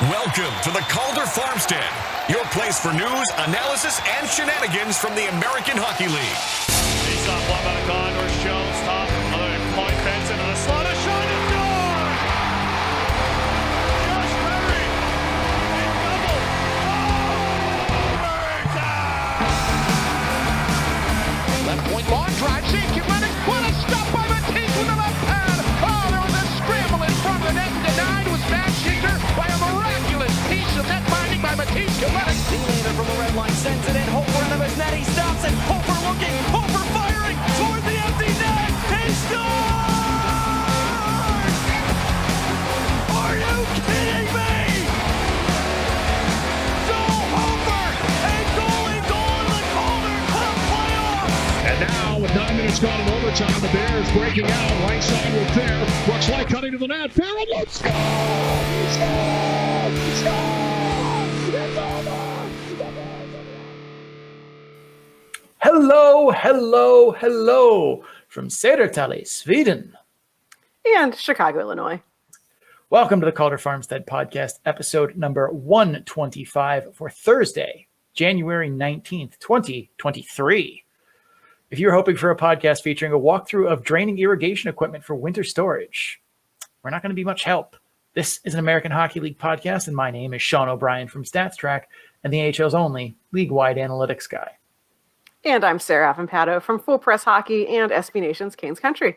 Welcome to the Calder Farmstead, your place for news, analysis, and shenanigans from the American Hockey League. Face off one by the Condors. Jones top. Another point fence into the slot. A shot is gone! Josh Perry in double. Left point long drive. Save Kinetic. What a stop by Matisse with the left pad. Oh, there was a scramble in front of the net. Denied was Matt Schicker by a miraculous piece of net binding by Matisse Kinetic. D-laner from the red line sends it in. Hofer in the his net. He stops it. Hofer looking. Hofer firing toward the empty net. He scores! Are you kidding me? Joel Hofer, a goalie goal in the Calder Cup playoffs. And now, with 9 minutes gone in overtime, the Bears breaking out. Right side with Fair. Brooks Light cutting to the net. Fair and let's go! He scored! He scored! It's over! Hello, hello, hello from Södertälje, Sweden. And Chicago, Illinois. Welcome to the Calder Farmstead podcast, episode number 125 for Thursday, January 19th, 2023. If you're hoping for a podcast featuring a walkthrough of draining irrigation equipment for winter storage, we're not going to be much help. This is an American Hockey League podcast, and my name is Sean O'Brien from StatsTrack and the AHL's only league-wide analytics guy. And I'm Sarah Avampato from Full Press Hockey and SB Nation's Canes Country.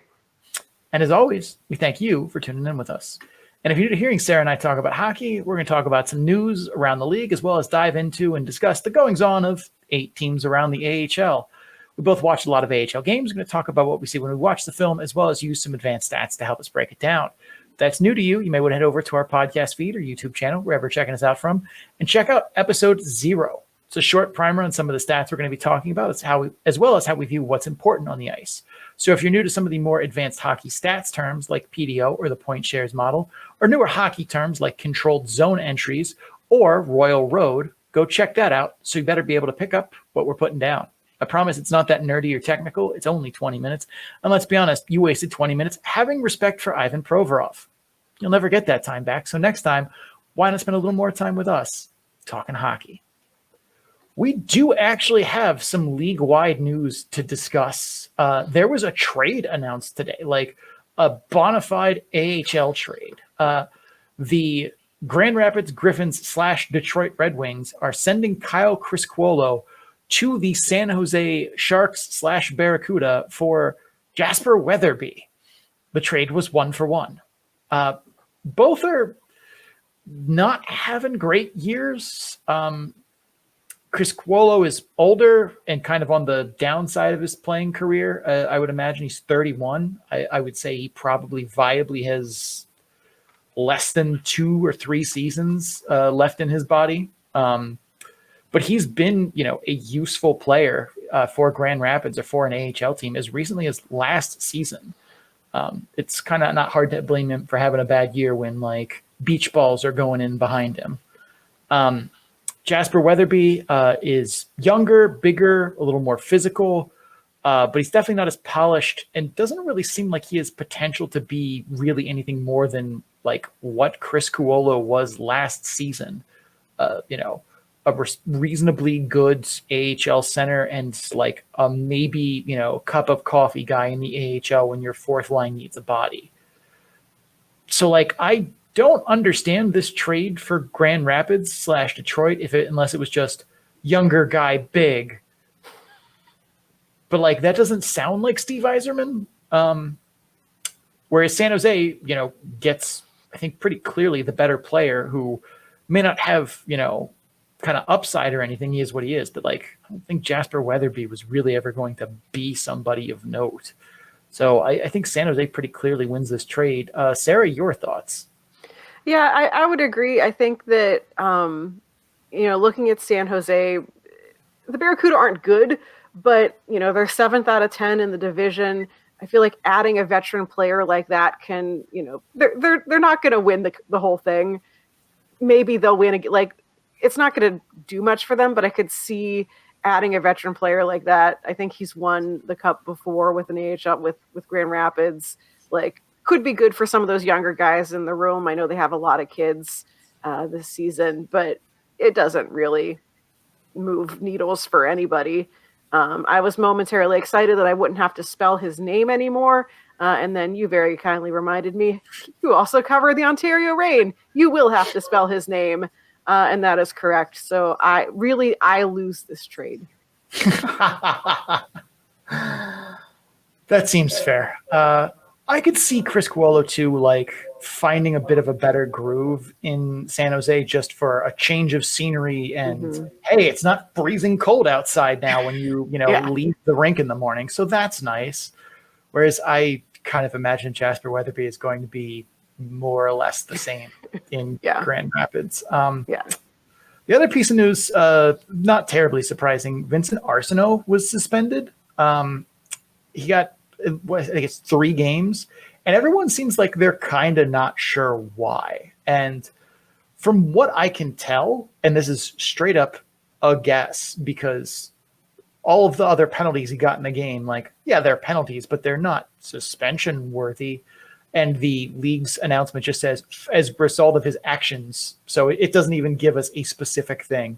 And as always, we thank you for tuning in with us. And if you're new to hearing Sarah and I talk about hockey, we're going to talk about some news around the league, as well as dive into and discuss the goings-on of 8 teams around the AHL. We both watch a lot of AHL games. We're going to talk about what we see when we watch the film, as well as use some advanced stats to help us break it down. If that's new to you, you may want to head over to our podcast feed or YouTube channel, wherever you're checking us out from, and check out episode 0. It's a short primer on some of the stats we're going to be talking about, as well as how we view what's important on the ice. So if you're new to some of the more advanced hockey stats terms like PDO or the point shares model, or newer hockey terms like controlled zone entries or Royal Road, go check that out. So you better be able to pick up what we're putting down. I promise it's not that nerdy or technical. It's only 20 minutes. And let's be honest, you wasted 20 minutes having respect for Ivan Provorov. You'll never get that time back. So next time, why not spend a little more time with us talking hockey? We do actually have some league-wide news to discuss. There was a trade announced today, like a bona fide AHL trade. The Grand Rapids Griffins / Detroit Red Wings are sending Kyle Criscuolo to the San Jose Sharks / Barracuda for Jasper Weatherby. The trade was 1-for-1. Both are not having great years. Criscuolo is older and kind of on the downside of his playing career. I would imagine he's 31. I would say he probably viably has less than 2 or 3 seasons left in his body. But he's been, a useful player for Grand Rapids or for an AHL team as recently as last season. It's kind of not hard to blame him for having a bad year when beach balls are going in behind him. Jasper Weatherby is younger, bigger, a little more physical, but he's definitely not as polished and doesn't really seem like he has potential to be really anything more than what Criscuolo was last season. A reasonably good AHL center and a maybe, cup of coffee guy in the AHL when your fourth line needs a body. So I don't understand this trade for Grand Rapids / Detroit unless it was just younger guy, big. But that doesn't sound like Steve Yzerman. Whereas San Jose, gets, I think, pretty clearly the better player who may not have, kind of upside or anything. He is what he is. But I don't think Jasper Weatherby was really ever going to be somebody of note. So I think San Jose pretty clearly wins this trade. Sarah, your thoughts? Yeah, I would agree. I think that, looking at San Jose, the Barracuda aren't good, but, they're 7th out of 10 in the division. I feel like adding a veteran player like that can, they're not going to win the whole thing. Maybe they'll win. It's not going to do much for them, but I could see adding a veteran player like that. I think he's won the cup before with an AHL with Grand Rapids. Could be good for some of those younger guys in the room. I know they have a lot of kids. this season, but it doesn't really move needles for anybody. I was momentarily excited that I wouldn't have to spell his name anymore. And then you very kindly reminded me, you also cover the Ontario Reign. You will have to spell his name. And that is correct. So I lose this trade. That seems fair. I could see Criscuolo too, like finding a bit of a better groove in San Jose just for a change of scenery. And hey, it's not freezing cold outside now when you leave the rink in the morning. So that's nice. Whereas I kind of imagine Jasper Weatherby is going to be more or less the same in Grand Rapids. The other piece of news, not terribly surprising, Vincent Arseneau was suspended. He got, I think it's 3 games, and everyone seems like they're kind of not sure why. And from what I can tell, and this is straight up a guess, because all of the other penalties he got in the game, like, yeah, they're penalties, but they're not suspension worthy. And the league's announcement just says, as a result of his actions. So it doesn't even give us a specific thing.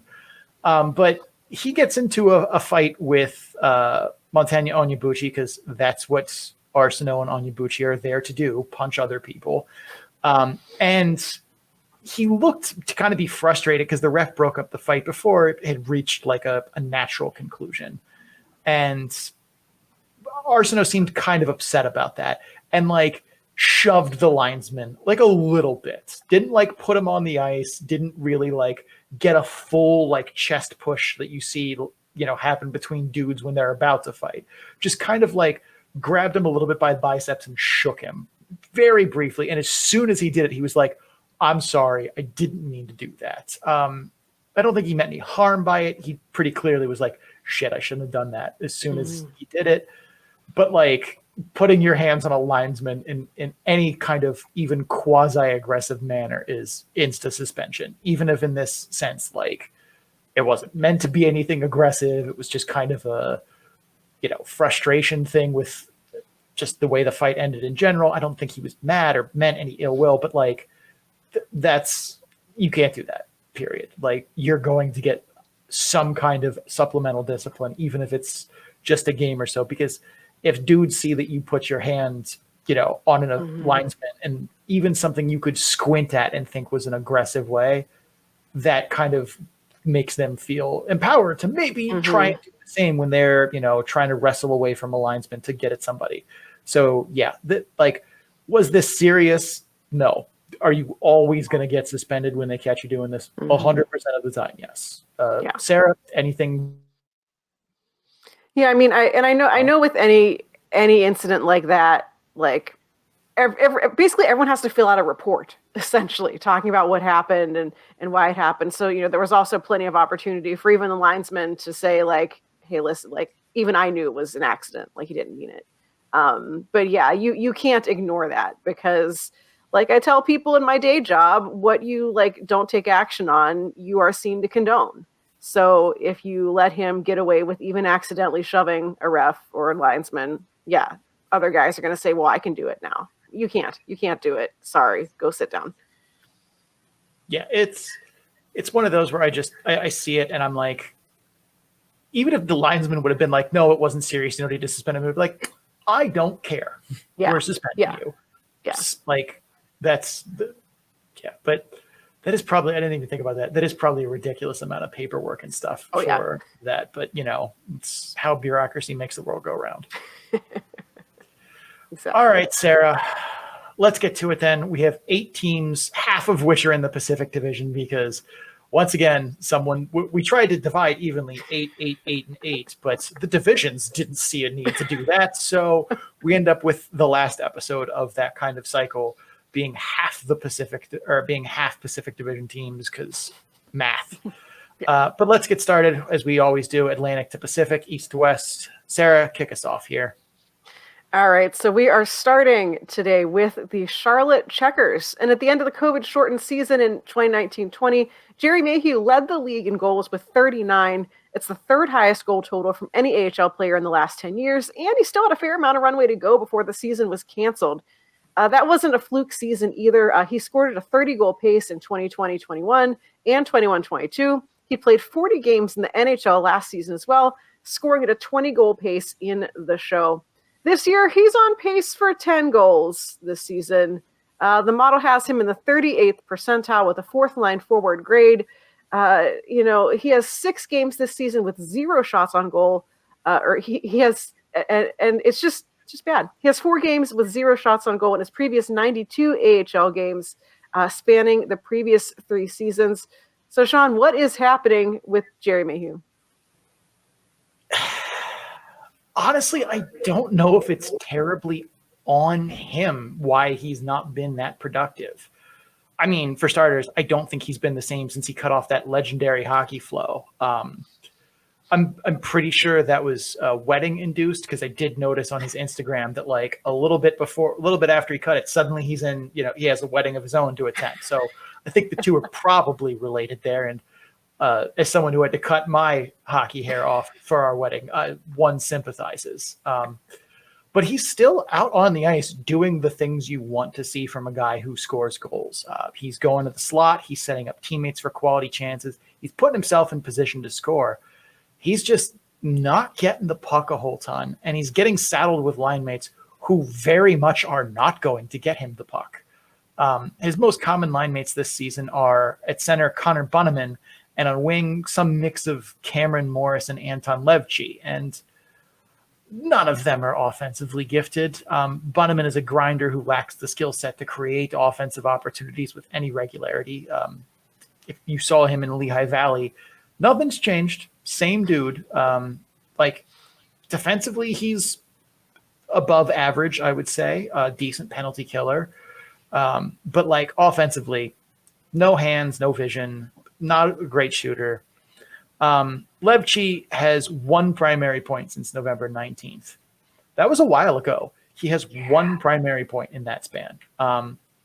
But he gets into a fight with Montagna Onyebuchi, because that's what Arseneau and Onyebuchi are there to do, punch other people. And he looked to kind of be frustrated because the ref broke up the fight before it had reached like a natural conclusion. And Arseneau seemed kind of upset about that and like shoved the linesman like a little bit. Didn't like put him on the ice, didn't really like get a full like chest push that you see, happen between dudes when they're about to fight. Just kind of like grabbed him a little bit by the biceps and shook him very briefly. And as soon as he did it, he was like, I'm sorry, I didn't mean to do that. I don't think he meant any harm by it. He pretty clearly was like, shit, I shouldn't have done that as soon as he did it. But like putting your hands on a linesman in any kind of even quasi-aggressive manner is insta suspension, even if in this sense, like it wasn't meant to be anything aggressive. It was just kind of a, frustration thing with just the way the fight ended in general. I don't think he was mad or meant any ill will, but like you can't do that, period. Like you're going to get some kind of supplemental discipline, even if it's just a game or so, because if dudes see that you put your hand, on a linesman and even something you could squint at and think was an aggressive way, that kind of makes them feel empowered to maybe try and do the same when they're, trying to wrestle away from a linesman to get at somebody. So yeah, was this serious? No. Are you always going to get suspended when they catch you doing this? 100% of the time, yes. Sarah, anything? Yeah, I mean, I know with any incident like that, like basically everyone has to fill out a report, essentially, talking about what happened and why it happened. So, there was also plenty of opportunity for even the linesman to say like, hey, listen, like even I knew it was an accident, like he didn't mean it. But yeah, you can't ignore that, because like I tell people in my day job, what you like don't take action on, you are seen to condone. So if you let him get away with even accidentally shoving a ref or a linesman, yeah, other guys are going to say, well, I can do it now. You can't do it. Sorry, go sit down. Yeah, it's one of those where I see it and I'm like, even if the linesman would have been like, no, it wasn't serious, you don't need to suspend him, I'd be like, I don't care. We're suspending you. Yeah. Like but that is probably, I didn't even think about that. That is probably a ridiculous amount of paperwork and stuff for that. But, it's how bureaucracy makes the world go around. Exactly. All right, Sarah, let's get to it then. We have 8 teams, half of which are in the Pacific Division, because once again, we tried to divide evenly 8, 8, 8, and 8, but the divisions didn't see a need to do that. So we end up with the last episode of that kind of cycle being half Pacific Division teams, because math. But let's get started as we always do, Atlantic to Pacific, East to West. Sarah, kick us off here. All right, so we are starting today with the Charlotte Checkers. And at the end of the COVID-shortened season in 2019-20, Jerry Mayhew led the league in goals with 39. It's the 3rd highest goal total from any AHL player in the last 10 years, and he still had a fair amount of runway to go before the season was canceled. That wasn't a fluke season either. He scored at a 30-goal pace in 2020-21 and 21-22. He played 40 games in the NHL last season as well, scoring at a 20-goal pace in the show. This year, he's on pace for 10 goals this season. The model has him in the 38th percentile with a fourth-line forward grade. He has 6 games this season with 0 shots on goal. He has, and it's just bad. He has 4 games with 0 shots on goal in his previous 92 AHL games, spanning the previous 3 seasons. So, Sean, what is happening with Jerry Mayhew? Honestly, I don't know if it's terribly on him why he's not been that productive. I mean, for starters, I don't think he's been the same since he cut off that legendary hockey flow. I'm pretty sure that was wedding induced, because I did notice on his Instagram that like a little bit after he cut it, suddenly he has a wedding of his own to attend. So I think the two are probably related there. And as someone who had to cut my hockey hair off for our wedding, one sympathizes. But he's still out on the ice doing the things you want to see from a guy who scores goals. He's going to the slot. He's setting up teammates for quality chances. He's putting himself in position to score. He's just not getting the puck a whole ton, and he's getting saddled with line mates who very much are not going to get him the puck. His most common line mates this season are at center Connor Bunnaman, and on wing some mix of Cameron Morris and Anton Levchi, and none of them are offensively gifted. Bunnaman is a grinder who lacks the skill set to create offensive opportunities with any regularity. If you saw him in Lehigh Valley, nothing's changed. Same dude. Defensively, he's above average, I would say. Decent penalty killer. But like offensively, no hands, no vision, not a great shooter. Levchi has 1 primary point since November 19th. That was a while ago. He has 1 primary point in that span.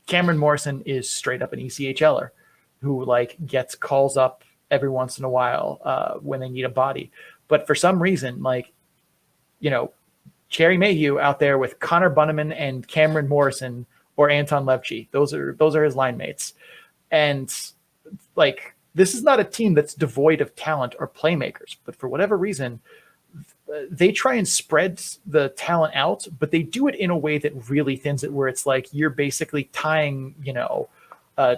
Cameron Morrison is straight up an ECHLer who gets calls up every once in a while when they need a body. But for some reason, Jerry Mayhew out there with Connor Bunnaman and Cameron Morrison or Anton Levchi, those are his line mates. And this is not a team that's devoid of talent or playmakers, but for whatever reason, they try and spread the talent out, but they do it in a way that really thins it, where it's like you're basically tying,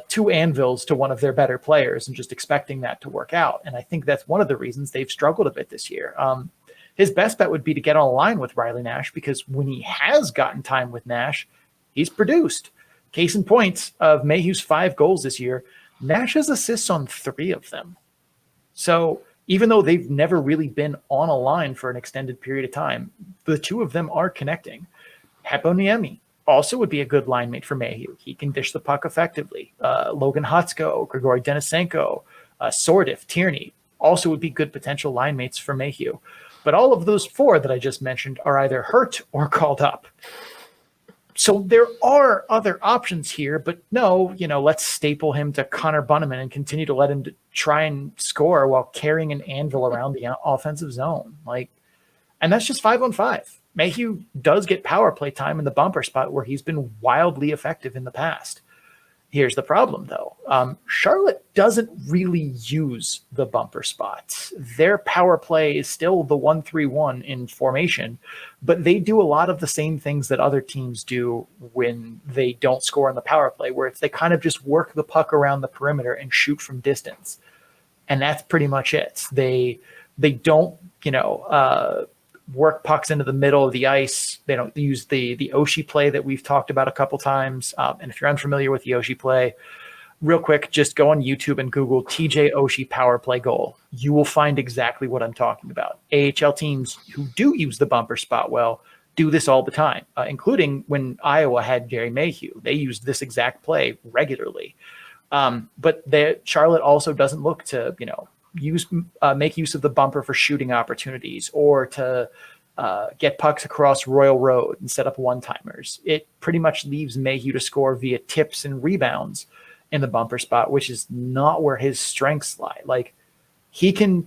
2 anvils to one of their better players and just expecting that to work out. And I think that's one of the reasons they've struggled a bit this year. His best bet would be to get on a line with Riley Nash, because when he has gotten time with Nash, he's produced. Case in point of Mayhew's 5 goals this year, Nash has assists on 3 of them. So even though they've never really been on a line for an extended period of time, the 2 of them are connecting. Heponiemi also would be a good line mate for Mayhew. He can dish the puck effectively. Logan Hotsko, Grigory Denisenko, Sordif, Tierney also would be good potential line mates for Mayhew. But all of those 4 that I just mentioned are either hurt or called up. So there are other options here, but no, let's staple him to Connor Bunnaman and continue to let him try and score while carrying an anvil around the offensive zone. And that's just 5-on-5. Mayhew does get power play time in the bumper spot, where he's been wildly effective in the past. Here's the problem, though. Charlotte doesn't really use the bumper spot. Their power play is still the 1-3-1 in formation, but they do a lot of the same things that other teams do when they don't score on the power play, where they kind of just work the puck around the perimeter and shoot from distance. And that's pretty much it. They don't, work pucks into the middle of the ice. They don't use the Oshie play that we've talked about a couple times. And if you're unfamiliar with the Oshie play, real quick, just go on YouTube and Google TJ Oshie power play goal. You will find exactly what I'm talking about. AHL teams who do use the bumper spot well do this all the time, including when Iowa had Jerry Mayhew. They used this exact play regularly. But Charlotte also doesn't look to, make use of the bumper for shooting opportunities, or to get pucks across Royal Road and set up one-timers. It pretty much leaves Mayhew to score via tips and rebounds in the bumper spot, which is not where his strengths lie. He can,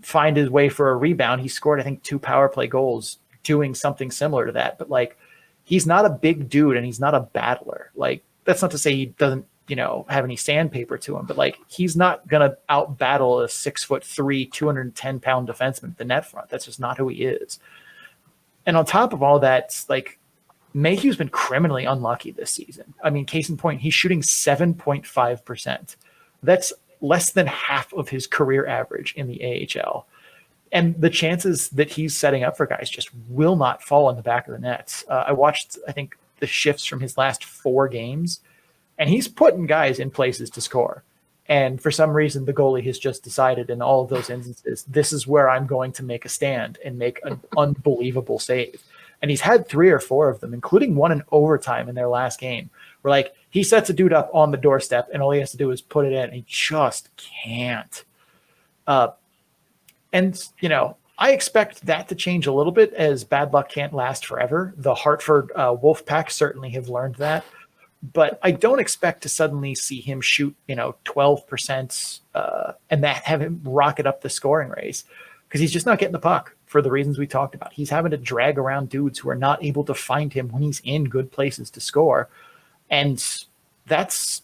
find his way for a rebound. He scored, I think, 2 power play goals doing something similar to that. But he's not a big dude and he's not a battler. Like, that's not to say he doesn't, have any sandpaper to him, but like, he's not going to out battle a 6'3", 210-pound defenseman at the net front. That's just not who he is. And on top of all that, like, Mayhew's been criminally unlucky this season. I mean, case in point, he's shooting 7.5%. That's less than half of his career average in the AHL. And the chances that he's setting up for guys just will not fall in the back of the net. I watched, I think, the shifts from his last 4 games, and he's putting guys in places to score. And for some reason, the goalie has just decided in all of those instances, this is where I'm going to make a stand and make an unbelievable save. And he's had 3 or 4 of them, including one in overtime in their last game, where like he sets a dude up on the doorstep and all he has to do is put it in. And he just can't. And I expect that to change a little bit, as bad luck can't last forever. The Hartford Wolfpack certainly have learned that. But I don't expect to suddenly see him shoot, 12% and that have him rocket up the scoring race, because he's just not getting the puck for the reasons we talked about. He's having to drag around dudes who are not able to find him when he's in good places to score. And that's,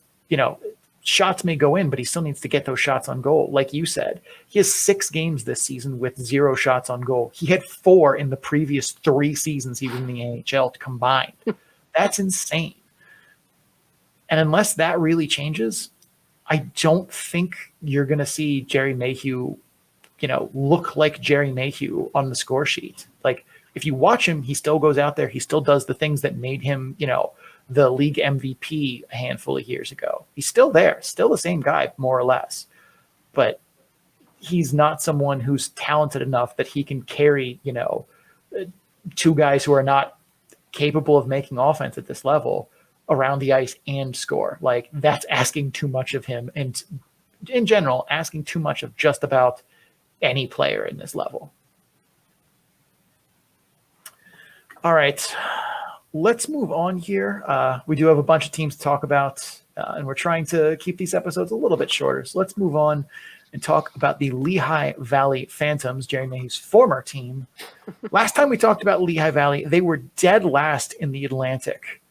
shots may go in, but he still needs to get those shots on goal. Like you said, he has 6 games this season with 0 shots on goal. He had 4 in the previous 3 seasons he was in the AHL combined. That's insane. And unless that really changes, I don't think you're going to see Jerry Mayhew, look like Jerry Mayhew on the score sheet. Like, if you watch him, he still goes out there. He still does the things that made him, the league MVP a handful of years ago. He's still there, still the same guy, more or less. But he's not someone who's talented enough that he can carry, 2 guys who are not capable of making offense at this level around the ice and score. Like, that's asking too much of him. And in general, asking too much of just about any player in this level. All right, let's move on here. We do have a bunch of teams to talk about, and we're trying to keep these episodes a little bit shorter. So let's move on and talk about the Lehigh Valley Phantoms, Jerry Mayhew's former team. Last time we talked about Lehigh Valley, they were dead last in the Atlantic.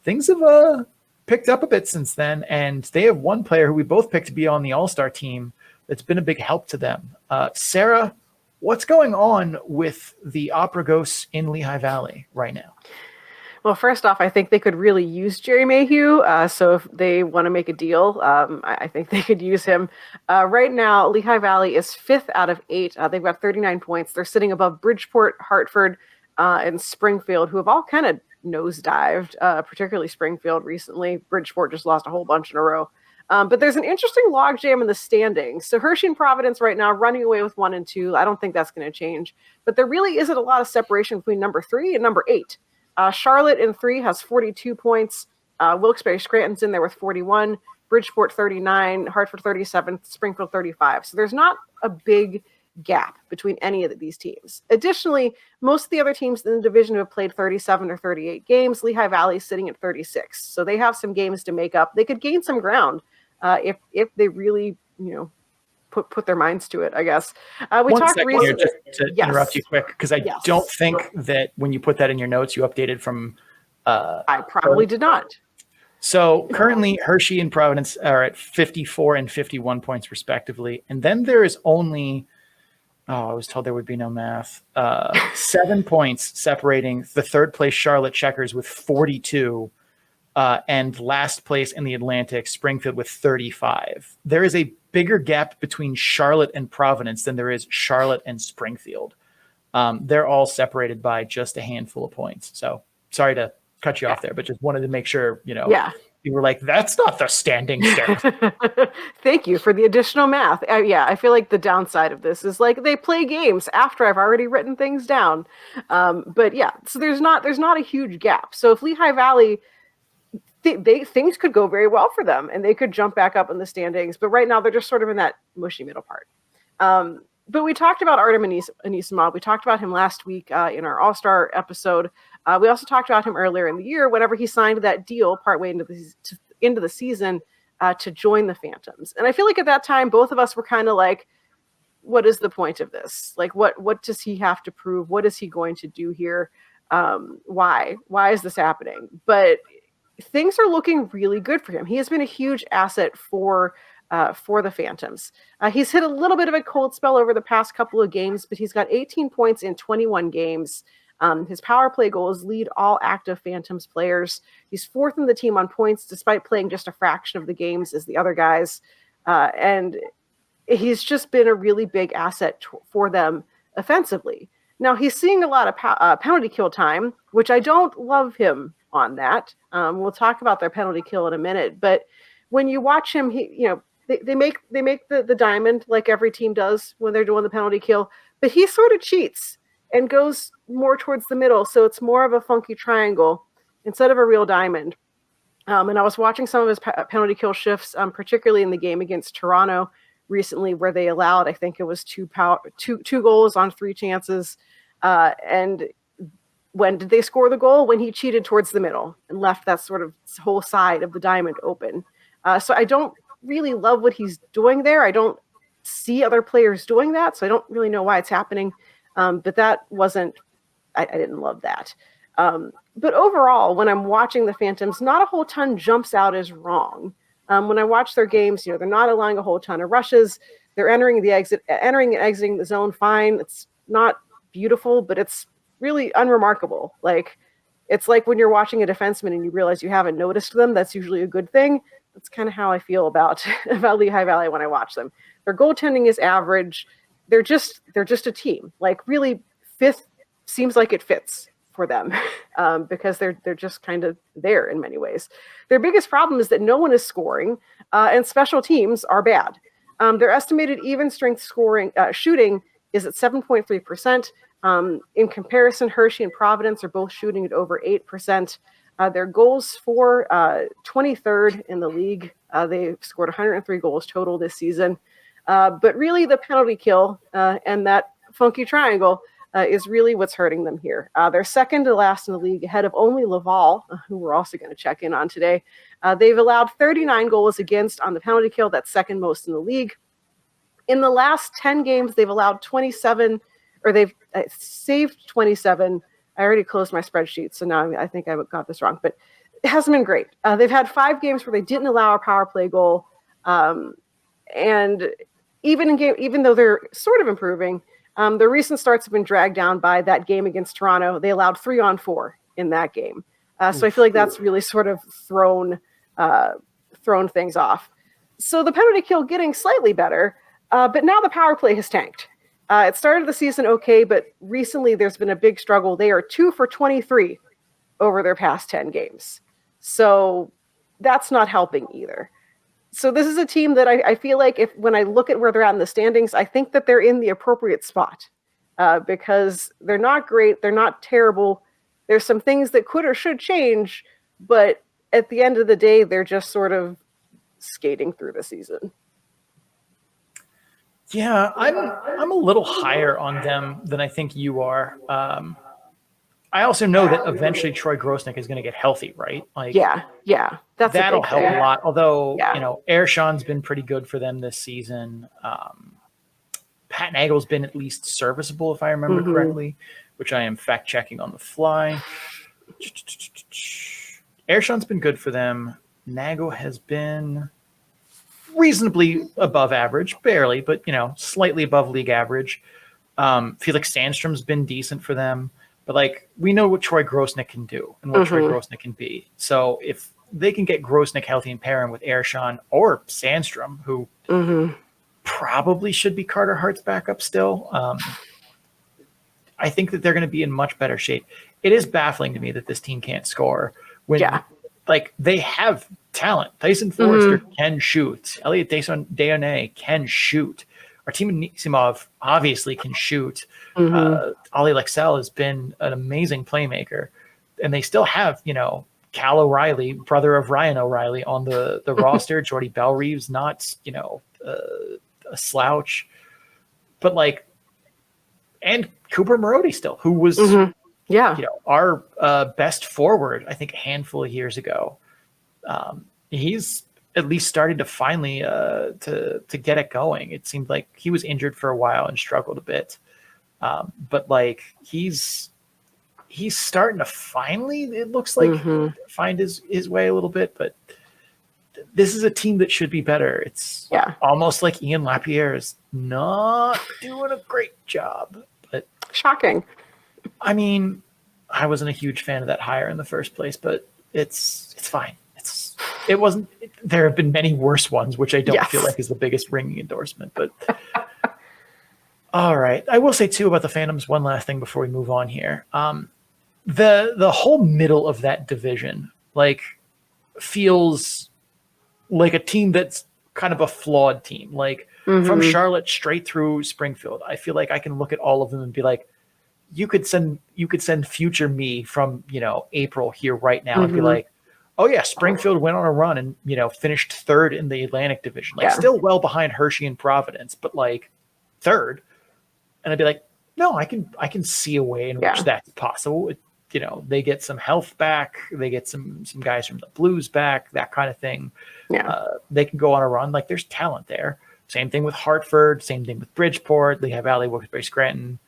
Things have picked up a bit since then, and they have one player who we both picked to be on the All-Star team that's been a big help to them. Sarah, what's going on with the Opera Ghosts in Lehigh Valley right now? Well, first off, I think they could really use Jerry Mayhew. So if they want to make a deal, I think they could use him. Right now, Lehigh Valley is 5th out of 8. They've got 39 points. They're sitting above Bridgeport, Hartford, and Springfield, who have all kind of nosedived, particularly Springfield recently. Bridgeport just lost a whole bunch in a row. But there's an interesting logjam in the standings. So Hershey and Providence right now running away with 1 and 2. I don't think that's going to change. But there really isn't a lot of separation between number 3 and number 8. Charlotte in 3 has 42 points. Wilkes-Barre Scranton's in there with 41. Bridgeport 39, Hartford 37, Springfield 35. So there's not a big gap between any of these teams. Additionally, most of the other teams in the division have played 37 or 38 games. Lehigh Valley is sitting at 36. So they have some games to make up. They could gain some ground if they really, put their minds to it, I guess. We talked recently. Just to interrupt you quick, because I don't think that when you put that in your notes, you updated from. I probably did not. So currently, Hershey and Providence are at 54 and 51 points respectively, and then there is only. I was told there would be no math. 7 points separating the 3rd place Charlotte Checkers with 42 and last place in the Atlantic, Springfield, with 35. There is a bigger gap between Charlotte and Providence than there is Charlotte and Springfield. They're all separated by just a handful of points. So sorry to cut you off there, but just wanted to make sure, you were like, that's not the standing strength. Thank you for the additional math. I feel like the downside of this is like they play games after I've already written things down. But yeah, so there's not a huge gap. So if Lehigh Valley, things could go very well for them and they could jump back up in the standings. But right now they're just sort of in that mushy middle part. But we talked about Artem Anisimov. We talked about him last week in our All-Star episode. We also talked about him earlier in the year whenever he signed that deal partway into the season to join the Phantoms. And I feel like at that time, both of us were kind of like, what is the point of this? Like, what does he have to prove? What is he going to do here? why is this happening? But things are looking really good for him. He has been a huge asset for the Phantoms. He's hit a little bit of a cold spell over the past couple of games, but he's got 18 points in 21 games. His power play goals lead all active Phantoms players. He's fourth in the team on points, despite playing just a fraction of the games as the other guys. And he's just been a really big asset for them offensively. Now, he's seeing a lot of penalty kill time, which I don't love him on that. We'll talk about their penalty kill in a minute. But when you watch him, they make the diamond like every team does when they're doing the penalty kill. But he sort of cheats and goes more towards the middle. So it's more of a funky triangle instead of a real diamond. And I was watching some of his penalty kill shifts, particularly in the game against Toronto recently, where they allowed, I think it was two goals on 3 chances. And when did they score the goal? When he cheated towards the middle and left that sort of whole side of the diamond open. So I don't really love what he's doing there. I don't see other players doing that, so I don't really know why it's happening. But that wasn't, I didn't love that. But overall, when I'm watching the Phantoms, not a whole ton jumps out as wrong. When I watch their games, they're not allowing a whole ton of rushes. They're entering and exiting the zone fine. It's not beautiful, but it's really unremarkable. It's like when you're watching a defenseman and you realize you haven't noticed them. That's usually a good thing. That's kind of how I feel about Lehigh Valley when I watch them. Their goaltending is average. They're just a team. Really, fifth seems like it fits for them because they're just kind of there in many ways. Their biggest problem is that no one is scoring, and special teams are bad. Their estimated even strength shooting is at 7.3%. In comparison, Hershey and Providence are both shooting at over 8%. Their goals for 23rd in the league. They've scored 103 goals total this season. But really, the penalty kill and that funky triangle is really what's hurting them here. They're second to last in the league, ahead of only Laval, who we're also going to check in on today. They've allowed 39 goals against on the penalty kill. That's second most in the league. In the last 10 games, they've allowed 27, or they've saved 27. I already closed my spreadsheet, so now I think I got this wrong, but it hasn't been great. They've had 5 games where they didn't allow a power play goal, and even though they're sort of improving, their recent starts have been dragged down by that game against Toronto. They allowed 3-on-4 in that game, so I feel like that's really sort of thrown things off. So the penalty kill getting slightly better, but now the power play has tanked. It started the season okay, but recently there's been a big struggle. They are 2 for 23 over their past 10 games. So that's not helping either. So this is a team that I feel like when I look at where they're at in the standings, I think that they're in the appropriate spot because they're not great. They're not terrible. There's some things that could or should change, but at the end of the day, they're just sort of skating through the season. Yeah, I'm a little higher on them than I think you are. I also know that eventually Troy Grosnick is going to get healthy, right? Yeah, that'll help a lot. Although Ershon's been pretty good for them this season. Pat Nagel's been at least serviceable, if I remember correctly, which I am fact checking on the fly. Ershon's been good for them. Nagel has been reasonably above average, barely, but slightly above league average. Felix Sandstrom's been decent for them, but we know what Troy Grosnick can do and what Troy Grosnick can be. So if they can get Grosnick healthy and pair him with Ershon or Sandstrom, who probably should be Carter Hart's backup still, I think that they're going to be in much better shape. It is baffling to me that this team can't score when they have talent. Tyson Forrester can shoot. Elliot Deonay can shoot. Artem Anisimov obviously can shoot. Ali Lexell has been an amazing playmaker. And they still have, Cal O'Reilly, brother of Ryan O'Reilly, on the roster. Jordy Bellreeve's not, a slouch. But and Cooper Marody still, who was our best forward, I think, a handful of years ago. He's at least started to finally to get it going. It seemed like he was injured for a while and struggled a bit. But he's he's starting to finally, it looks like, find his way a little bit, but this is a team that should be better. It's almost like Ian Lapierre is not doing a great job. But shocking. I mean, I wasn't a huge fan of that hire in the first place, but it's fine. It wasn't. There have been many worse ones, which I don't feel like is the biggest ringing endorsement. But all right, I will say too about the Phantoms. One last thing before we move on here. The whole middle of that division feels like a team that's kind of a flawed team. From Charlotte straight through Springfield, I feel like I can look at all of them and be like, you could send future me from April here right now and be like, oh yeah, Springfield went on a run and finished third in the Atlantic Division, still well behind Hershey and Providence, but third. And I'd be like, no, I can see a way in which that's possible. They get some health back, they get some guys from the Blues back, that kind of thing. They can go on a run. There's talent there. Same thing with Hartford, same thing with Bridgeport, Lehigh Valley, Wilkes-Barre, Scranton.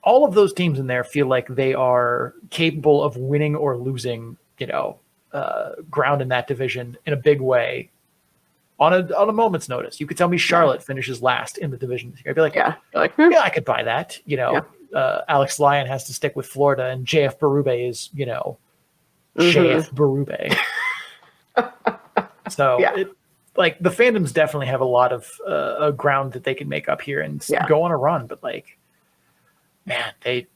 All of those teams in there feel like they are capable of winning or losing ground in that division in a big way on a moment's notice. You could tell me Charlotte finishes last in the division this year. I'd be like, I could buy that. Alex Lyon has to stick with Florida, and JF Berube is, JF Berube. So the Phantoms definitely have a lot of ground that they can make up here and go on a run. But man, they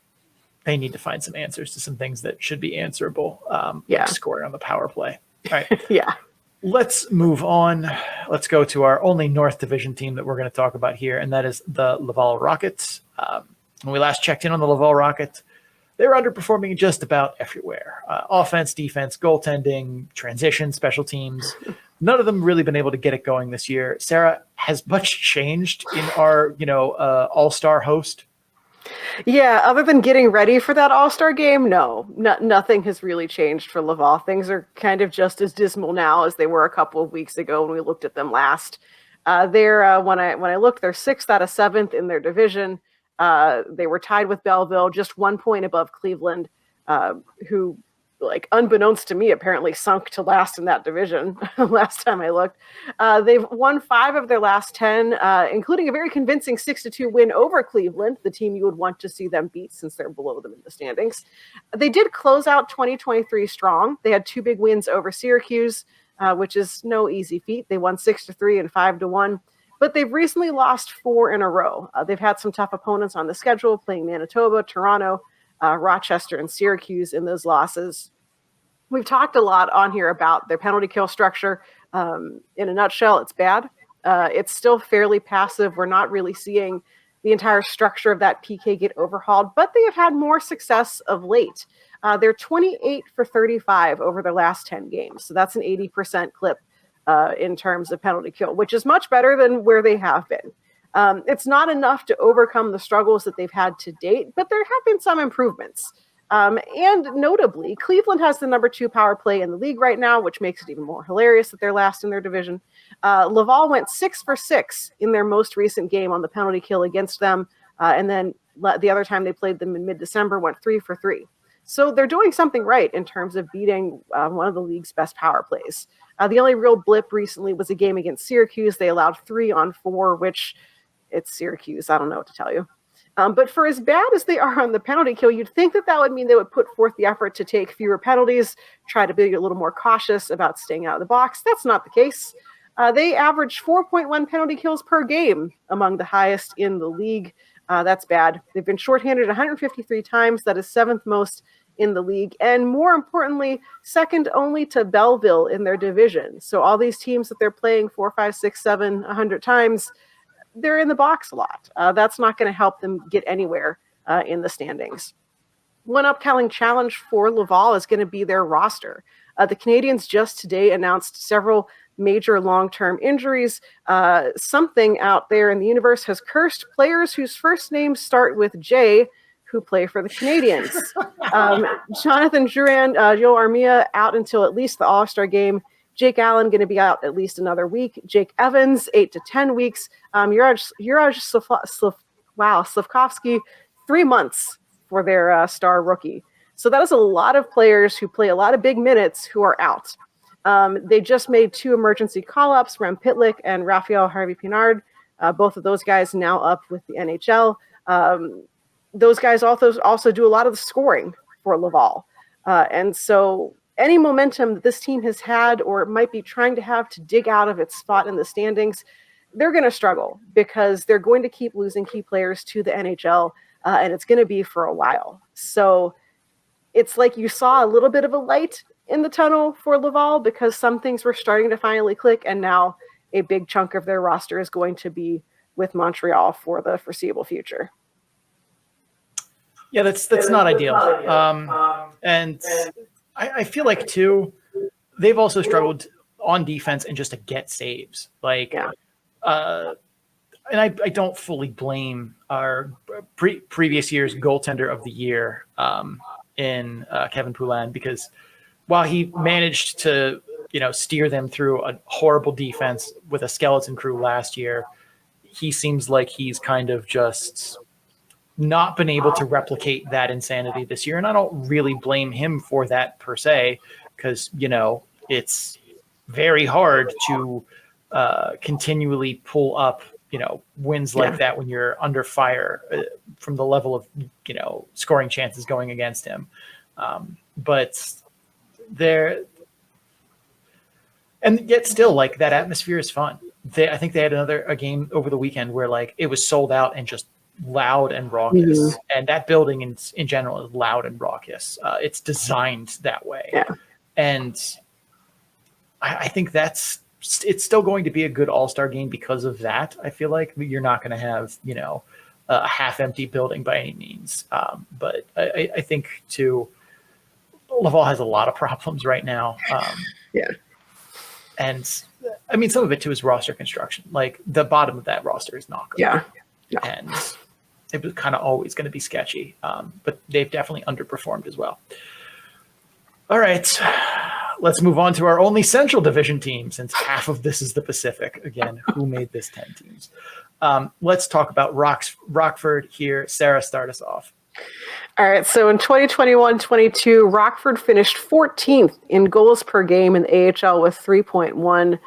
need to find some answers to some things that should be answerable. Scoring on the power play. All right. Let's move on. Let's go to our only North Division team that we're going to talk about here, and that is the Laval Rocket. When we last checked in on the Laval Rocket, they were underperforming just about everywhere. Offense, defense, goaltending, transition, special teams. None of them really been able to get it going this year. Sarah, has much changed in our, all-star host? Yeah, other than getting ready for that All-Star game, nothing has really changed for Laval. Things are kind of just as dismal now as they were a couple of weeks ago when we looked at them last. They're when I looked, they're 6th out of 7th in their division. They were tied with Belleville, just 1 point above Cleveland, who, unbeknownst to me, apparently sunk to last in that division last time I looked. They've won 5 of their last 10, including a very convincing 6-2 win over Cleveland, the team you would want to see them beat since they're below them in the standings. They did close out 2023 strong. They had 2 big wins over Syracuse, which is no easy feat. They won 6-3 and 5-1. But they've recently lost 4 in a row. They've had some tough opponents on the schedule, playing Manitoba, Toronto, Rochester, and Syracuse in those losses. We've talked a lot on here about their penalty kill structure. In a nutshell, it's bad. It's still fairly passive. We're not really seeing the entire structure of that PK get overhauled, but they have had more success of late. They're 28 for 35 over their last 10 games. So that's an 80% clip in terms of penalty kill, which is much better than where they have been. It's not enough to overcome the struggles that they've had to date, but there have been some improvements. And notably, Cleveland has the number 2 power play in the league right now, which makes it even more hilarious that they're last in their division. Laval went 6 for 6 in their most recent game on the penalty kill against them. And then the other time they played them in mid-December went 3 for 3. So they're doing something right in terms of beating one of the league's best power plays. The only real blip recently was a game against Syracuse. They allowed 3 on 4, which it's Syracuse. I don't know what to tell you. But for as bad as they are on the penalty kill, you'd think that would mean they would put forth the effort to take fewer penalties, try to be a little more cautious about staying out of the box. That's not the case. They average 4.1 penalty kills per game, among the highest in the league. That's bad. They've been shorthanded 153 times. That is 7th most in the league. And more importantly, second only to Belleville in their division. So all these teams that they're playing 4, 5, 6, 7, 100 times, they're in the box a lot. That's not going to help them get anywhere in the standings. One upcoming challenge for Laval is going to be their roster. The Canadians just today announced several major long-term injuries. Something out there in the universe has cursed players whose first names start with J, who play for the Canadians. Jonathan Drouin, Joe Armia out until at least the All-Star game. Jake Allen going to be out at least another week. Jake Evans, 8 to 10 weeks. Juraj Slavkovsky, 3 months for their star rookie. So that is a lot of players who play a lot of big minutes who are out. They just made 2 emergency call-ups, Rem Pitlick and Raphael Harvey-Pinard. Both of those guys now up with the NHL. Those guys also do a lot of the scoring for Laval. And so any momentum that this team has had or might be trying to have to dig out of its spot in the standings, they're going to struggle because they're going to keep losing key players to the NHL, and it's going to be for a while. So it's like you saw a little bit of a light in the tunnel for Laval because some things were starting to finally click, and now a big chunk of their roster is going to be with Montreal for the foreseeable future. Yeah, that's not ideal. And I feel like, too, they've also struggled on defense and just to get saves. And I don't fully blame our previous year's goaltender of the year in Kevin Poulin, because while he managed to, steer them through a horrible defense with a skeleton crew last year, he seems like he's kind of just not been able to replicate that insanity this year. And I don't really blame him for that per se, because, it's very hard to continually pull up, wins like that when you're under fire from the level of, scoring chances going against him. But and yet still, like, that atmosphere is fun. I think they had a game over the weekend where, like, it was sold out and just loud and raucous. Mm-hmm. And that building in general is loud and raucous. It's designed that way. Yeah. And I think it's still going to be a good all-star game because of that. I feel like you're not going to have, a half-empty building by any means. But I think, too, Laval has a lot of problems right now. And, I mean, some of it, too, is roster construction. Like, the bottom of that roster is not good. Yeah. And it was kind of always going to be sketchy. But they've definitely underperformed as well. All right. Let's move on to our only Central Division team, since half of this is the Pacific. Again, who made this 10 teams? Let's talk about Rockford here. Sarah, start us off. All right, so in 2021-22, Rockford finished 14th in goals per game in the AHL with 3.1.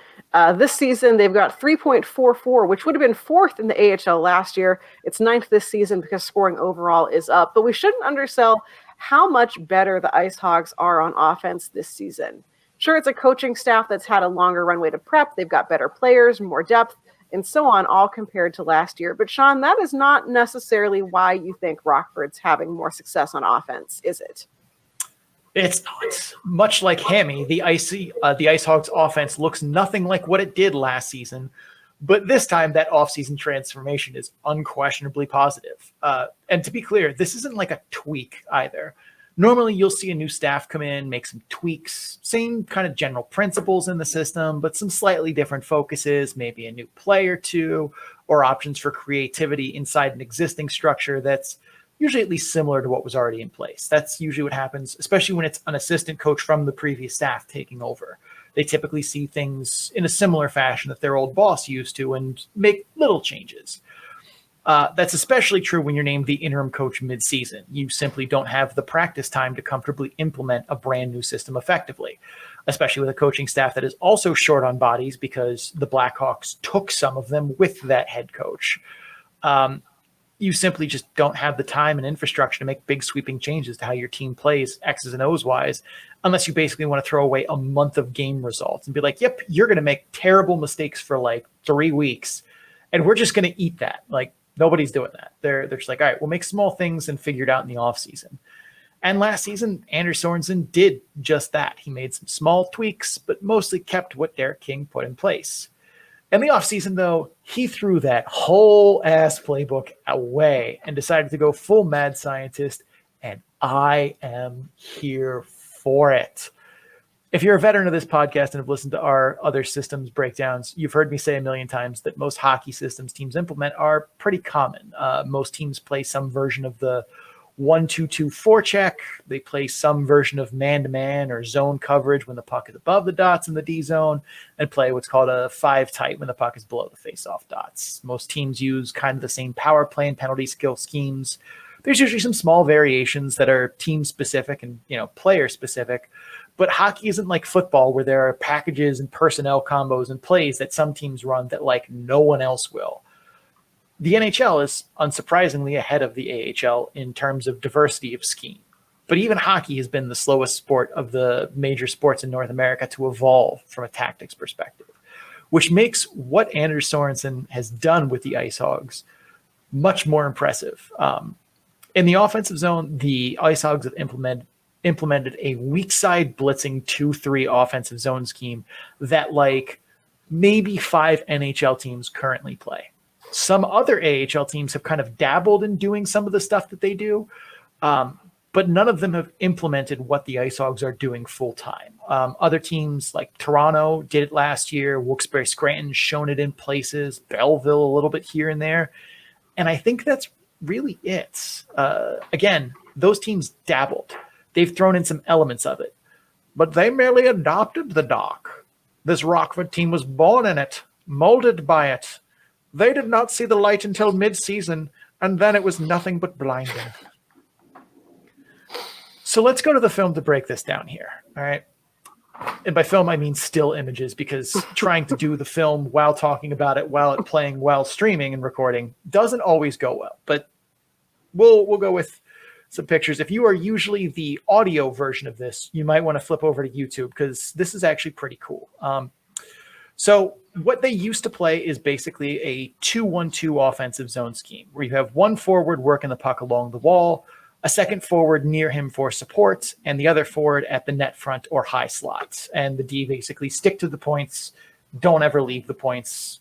This season, they've got 3.44, which would have been 4th in the AHL last year. It's 9th this season because scoring overall is up. But we shouldn't undersell how much better the IceHogs are on offense this season. Sure, it's a coaching staff that's had a longer runway to prep. They've got better players, more depth, and so on, all compared to last year. But Sean, that is not necessarily why you think Rockford's having more success on offense, is it? It's not. Much like Hammy, the IceHogs offense looks nothing like what it did last season. But this time, that offseason transformation is unquestionably positive. And to be clear, this isn't like a tweak either. Normally, you'll see a new staff come in, make some tweaks, same kind of general principles in the system, but some slightly different focuses, maybe a new play or two, or options for creativity inside an existing structure that's usually at least similar to what was already in place. That's usually what happens, especially when it's an assistant coach from the previous staff taking over. They typically see things in a similar fashion that their old boss used to and make little changes. That's especially true when you're named the interim coach mid-season. You simply don't have the practice time to comfortably implement a brand new system effectively, especially with a coaching staff that is also short on bodies because the Blackhawks took some of them with that head coach. You simply just don't have the time and infrastructure to make big sweeping changes to how your team plays X's and O's wise, unless you basically want to throw away a month of game results and be like, yep, you're going to make terrible mistakes for like 3 weeks, and we're just going to eat that. Like, nobody's doing that. They're just like, all right, we'll make small things and figure it out in the offseason. And last season, Anders Sorensen did just that. He made some small tweaks, but mostly kept what Derek King put in place. In the offseason, though, he threw that whole ass playbook away and decided to go full mad scientist, and I am here for it. If you're a veteran of this podcast and have listened to our other systems breakdowns, you've heard me say a million times that most hockey systems teams implement are pretty common. Most teams play some version of the 1-2-2 forecheck. They play some version of man-to-man or zone coverage when the puck is above the dots in the D zone, and play what's called a 5-tight when the puck is below the face-off dots. Most teams use kind of the same power play and penalty skill schemes. There's usually some small variations that are team specific and, player specific, but hockey isn't like football where there are packages and personnel combos and plays that some teams run that like no one else will. The NHL is unsurprisingly ahead of the AHL in terms of diversity of scheme. But even hockey has been the slowest sport of the major sports in North America to evolve from a tactics perspective, which makes what Anders Sorensen has done with the IceHogs much more impressive. In the offensive zone, the IceHogs have implemented a weak side blitzing 2-3 offensive zone scheme that like maybe 5 NHL teams currently play. Some other AHL teams have kind of dabbled in doing some of the stuff that they do, but none of them have implemented what the IceHogs are doing full time. Other teams like Toronto did it last year, Wilkes-Barre Scranton shown it in places, Belleville a little bit here and there. And I think that's really it. Again, those teams dabbled. They've thrown in some elements of it, but they merely adopted the dock. This Rockford team was born in it, molded by it. They did not see the light until mid-season, and then it was nothing but blinding. So let's go to the film to break this down here, all right? And by film, I mean still images, because trying to do the film while talking about it, while it playing, while streaming and recording doesn't always go well. But we'll go with some pictures. If you are usually the audio version of this, you might want to flip over to YouTube, because this is actually pretty cool. So what they used to play is basically a 2-1-2 offensive zone scheme, where you have one forward working the puck along the wall, a second forward near him for support, and the other forward at the net front or high slots. And the D basically stick to the points, don't ever leave the points.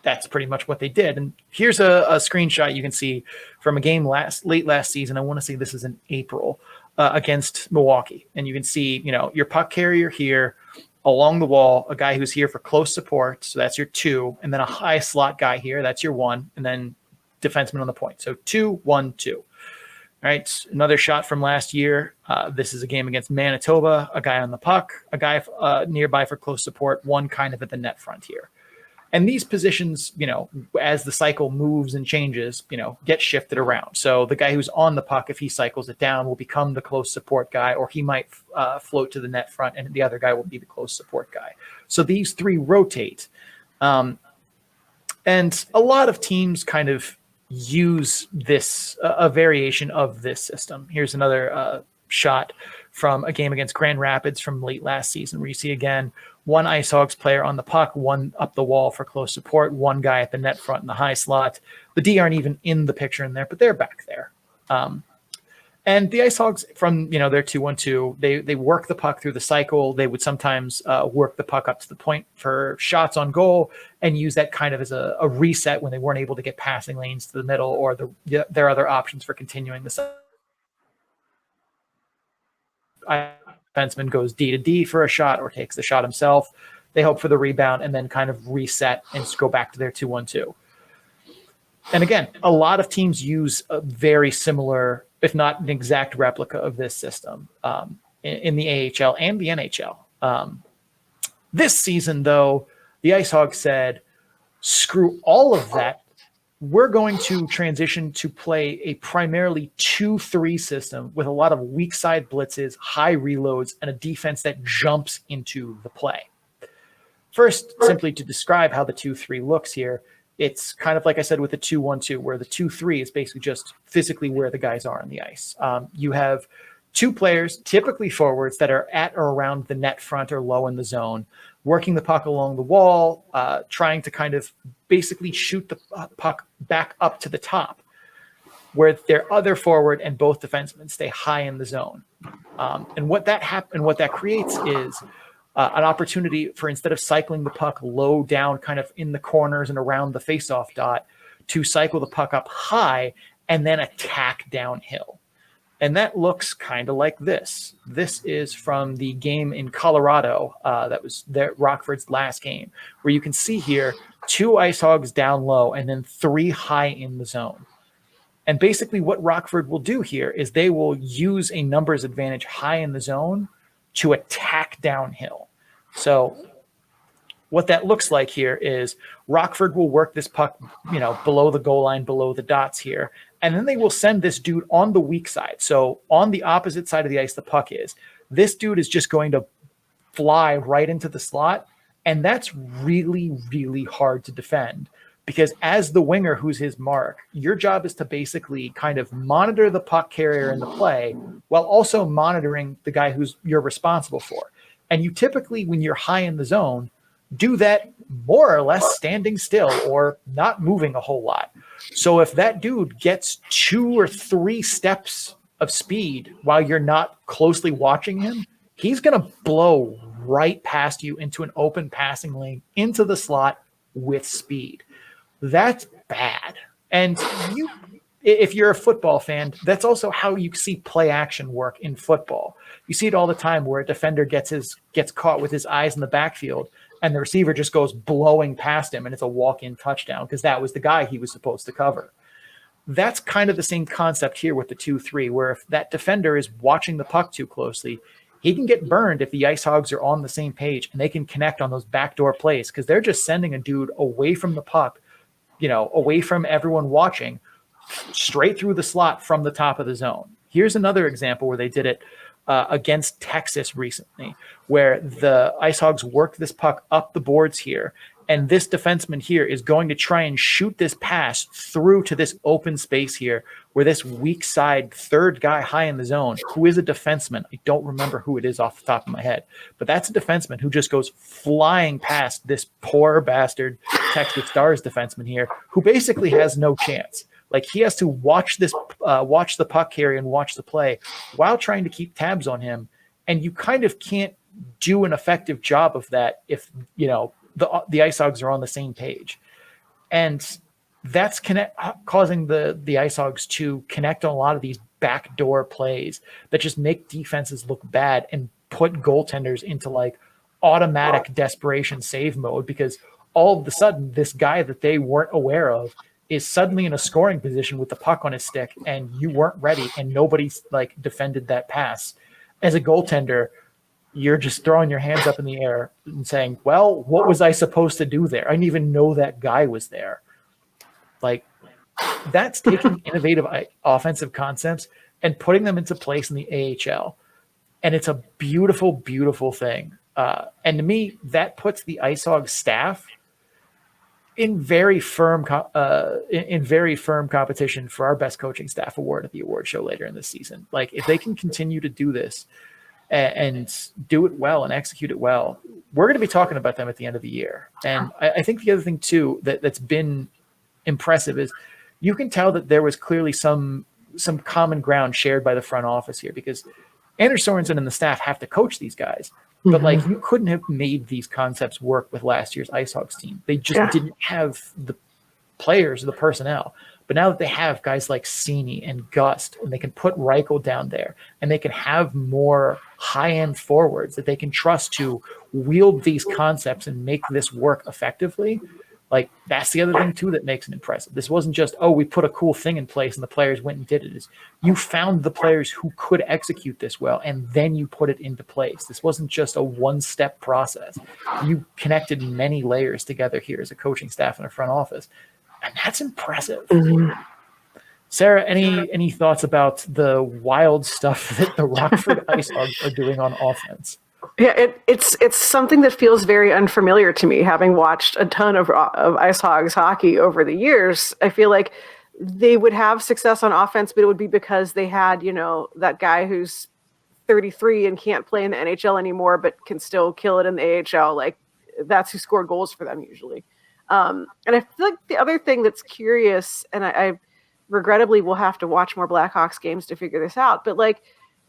That's pretty much what they did. And here's a screenshot you can see from a game late last season. I want to say this is in April against Milwaukee. And you can see, your puck carrier here along the wall, a guy who's here for close support. So that's your 2, and then a high slot guy here. That's your 1, and then defenseman on the point. So 2-1-2. All right, another shot from last year. This is a game against Manitoba, a guy on the puck, a guy nearby for close support, 1 kind of at the net front here. And these positions, as the cycle moves and changes, get shifted around. So the guy who's on the puck, if he cycles it down, will become the close support guy, or he might float to the net front, and the other guy will be the close support guy. So these 3 rotate. And a lot of teams kind of use this, a variation of this system. Here's another shot from a game against Grand Rapids from late last season, where you see again, 1 IceHogs player on the puck, 1 up the wall for close support, 1 guy at the net front in the high slot. The D aren't even in the picture in there, but they're back there. And the IceHogs from, their 2-1-2, they work the puck through the cycle. They would sometimes work the puck up to the point for shots on goal and use that kind of as a reset when they weren't able to get passing lanes to the middle, or their other options for continuing the cycle. Defenseman goes D to D for a shot or takes the shot himself. They hope for the rebound and then kind of reset and just go back to their 2-1-2. And again, a lot of teams use a very similar, if not an exact replica of this system in the AHL and the NHL. This season, though, the IceHogs said, screw all of that. We're going to transition to play a primarily 2-3 system with a lot of weak side blitzes, high reloads, and a defense that jumps into the play. First, simply to describe how the 2-3 looks here, it's kind of like I said with the 2-1-2, where the 2-3 is basically just physically where the guys are on the ice. You have 2 players, typically forwards, that are at or around the net front or low in the zone, working the puck along the wall, trying to kind of basically shoot the puck back up to the top, where their other forward and both defensemen stay high in the zone. And what that creates is an opportunity for, instead of cycling the puck low down kind of in the corners and around the faceoff dot, to cycle the puck up high and then attack downhill. And that looks kind of like this. This is from the game in Colorado. That was Rockford's last game, where you can see here 2 IceHogs down low and then 3 high in the zone. And basically what Rockford will do here is they will use a numbers advantage high in the zone to attack downhill. So what that looks like here is Rockford will work this puck, below the goal line, below the dots here. And then they will send this dude on the weak side. So on the opposite side of the ice, the puck is. This dude is just going to fly right into the slot. And that's really, really hard to defend because as the winger who's his mark, your job is to basically kind of monitor the puck carrier in the play while also monitoring the guy who's you're responsible for. And you typically, when you're high in the zone, do that more or less standing still or not moving a whole lot. So if that dude gets 2 or 3 steps of speed while you're not closely watching him, he's going to blow right past you into an open passing lane into the slot with speed. That's bad. And if you're a football fan, that's also how you see play action work in football. You see it all the time where a defender gets caught with his eyes in the backfield and the receiver just goes blowing past him and it's a walk-in touchdown because that was the guy he was supposed to cover. That's kind of the same concept here with the 2-3, where if that defender is watching the puck too closely, he can get burned if the IceHogs are on the same page and they can connect on those backdoor plays because they're just sending a dude away from the puck, away from everyone watching, straight through the slot from the top of the zone. Here's another example where they did it against Texas recently, where the IceHogs worked this puck up the boards here, and this defenseman here is going to try and shoot this pass through to this open space here where this weak side third guy high in the zone, who is a defenseman, I don't remember who it is off the top of my head, but that's a defenseman who just goes flying past this poor bastard Texas Stars defenseman here, who basically has no chance. Like he has to watch the puck carry and watch the play while trying to keep tabs on him. And you kind of can't do an effective job of that if, the IceHogs are on the same page. And that's causing the IceHogs to connect on a lot of these backdoor plays that just make defenses look bad and put goaltenders into like automatic desperation save mode because all of a sudden this guy that they weren't aware of is suddenly in a scoring position with the puck on his stick and you weren't ready and nobody's like defended that pass. As a goaltender, you're just throwing your hands up in the air and saying, well, what was I supposed to do there? I didn't even know that guy was there. Like that's taking innovative offensive concepts and putting them into place in the AHL. And it's a beautiful, beautiful thing. And to me, that puts the IceHogs staff in very firm competition for our best coaching staff award at the award show later in the season. Like if they can continue to do this and do it well and execute it well, we're going to be talking about them at the end of the year. And I think the other thing too that's been impressive is you can tell that there was clearly some common ground shared by the front office here because Anders Sorensen and the staff have to coach these guys. But like you couldn't have made these concepts work with last year's IceHogs team. They just didn't have the players or the personnel. But now that they have guys like Cini and Gust, and they can put Reichel down there, and they can have more high-end forwards that they can trust to wield these concepts and make this work effectively, like that's the other thing too that makes it impressive. This wasn't just, we put a cool thing in place and the players went and did it. Is you found the players who could execute this well, and then you put it into place. This wasn't just a one-step process. You connected many layers together here as a coaching staff and a front office, and that's impressive. Sarah, any thoughts about the wild stuff that the Rockford IceHogs are doing on offense? Yeah, it's something that feels very unfamiliar to me, having watched a ton of IceHogs hockey over the years. I feel like they would have success on offense, but it would be because they had, that guy who's 33 and can't play in the NHL anymore, but can still kill it in the AHL. Like that's who scored goals for them usually. And I feel like the other thing that's curious, and I regrettably will have to watch more Blackhawks games to figure this out, but like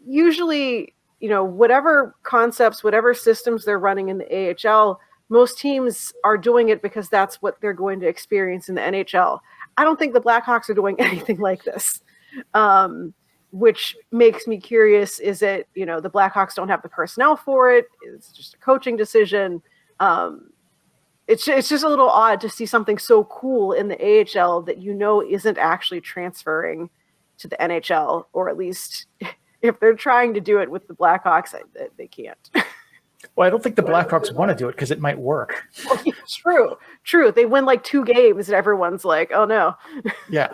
usually, whatever concepts, whatever systems they're running in the AHL, most teams are doing it because that's what they're going to experience in the NHL. I don't think the Blackhawks are doing anything like this, which makes me curious. Is it, the Blackhawks don't have the personnel for it? It's just a coaching decision. It's just a little odd to see something so cool in the AHL that isn't actually transferring to the NHL, or at least if they're trying to do it with the Blackhawks, they can't. Well, I don't think the Blackhawks want to do it because it might work. True. They win like 2 games and everyone's like, oh no. Yeah.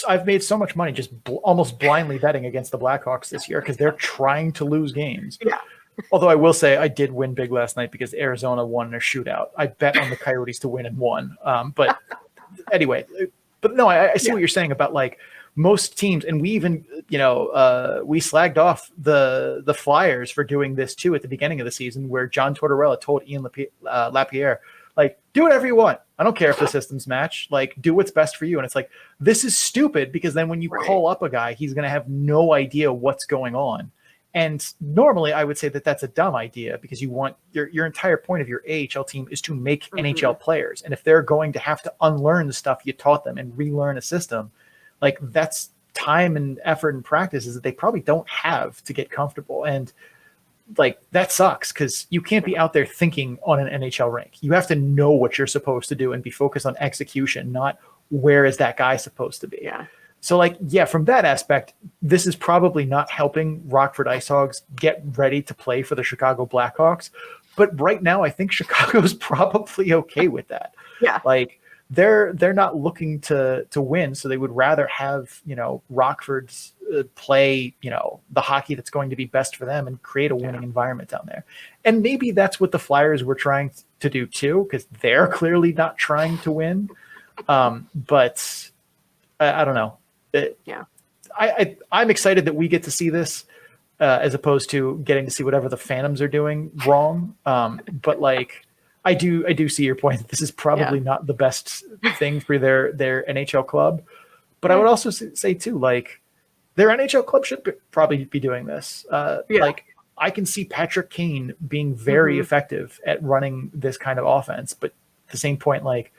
I've made so much money just almost blindly betting against the Blackhawks this year because they're trying to lose games. Yeah. Although I will say I did win big last night because Arizona won in a shootout. I bet on the Coyotes to win and won. But anyway, but no, I see what you're saying about like most teams, and we even, we slagged off the Flyers for doing this too at the beginning of the season, where John Tortorella told Ian Lapierre, like, do whatever you want. I don't care if the systems match. Like, do what's best for you. And it's like, this is stupid because then when you call up a guy, he's going to have no idea what's going on. And normally I would say that that's a dumb idea because you want your entire point of your AHL team is to make NHL players. And if they're going to have to unlearn the stuff you taught them and relearn a system, like that's time and effort and practices that they probably don't have to get comfortable. And like, that sucks because you can't be out there thinking on an NHL rink. You have to know what you're supposed to do and be focused on execution, not where is that guy supposed to be. Yeah. So like, yeah, from that aspect, this is probably not helping Rockford IceHogs get ready to play for the Chicago Blackhawks. But right now, I think Chicago's probably okay with that. Yeah. Like, they're not looking to win, so they would rather have Rockford's play the hockey that's going to be best for them and create a winning environment down there. And maybe that's what the Flyers were trying to do too, because they're clearly not trying to win. But I don't know. I'm excited that we get to see this as opposed to getting to see whatever the Phantoms are doing wrong. But like, I do see your point that this is probably not the best thing for their NHL club. But I would also say too, like, their NHL club should probably be doing this. Like, I can see Patrick Kane being very effective at running this kind of offense. But at the same point, like,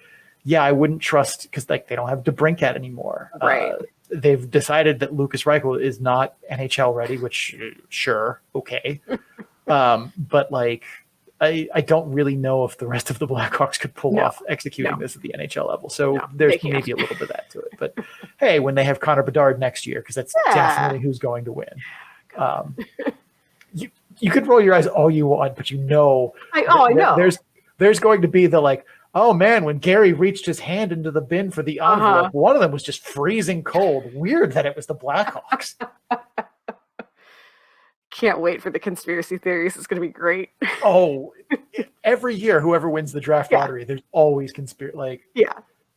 yeah, I wouldn't trust because like they don't have DeBrincat anymore. Right. They've decided that Lucas Reichel is not NHL ready, which sure, okay. But like, I don't really know if the rest of the Blackhawks could pull off executing this at the NHL level. So there's maybe a little bit of that to it. But hey, when they have Connor Bedard next year, because that's definitely who's going to win. You could roll your eyes all you want, but I know. There's going to be the like, oh man, when Gary reached his hand into the bin for the envelope, one of them was just freezing cold. Weird that it was the Blackhawks. Can't wait for the conspiracy theories. It's going to be great. Oh, every year, whoever wins the draft lottery, there's always conspiracy. Like,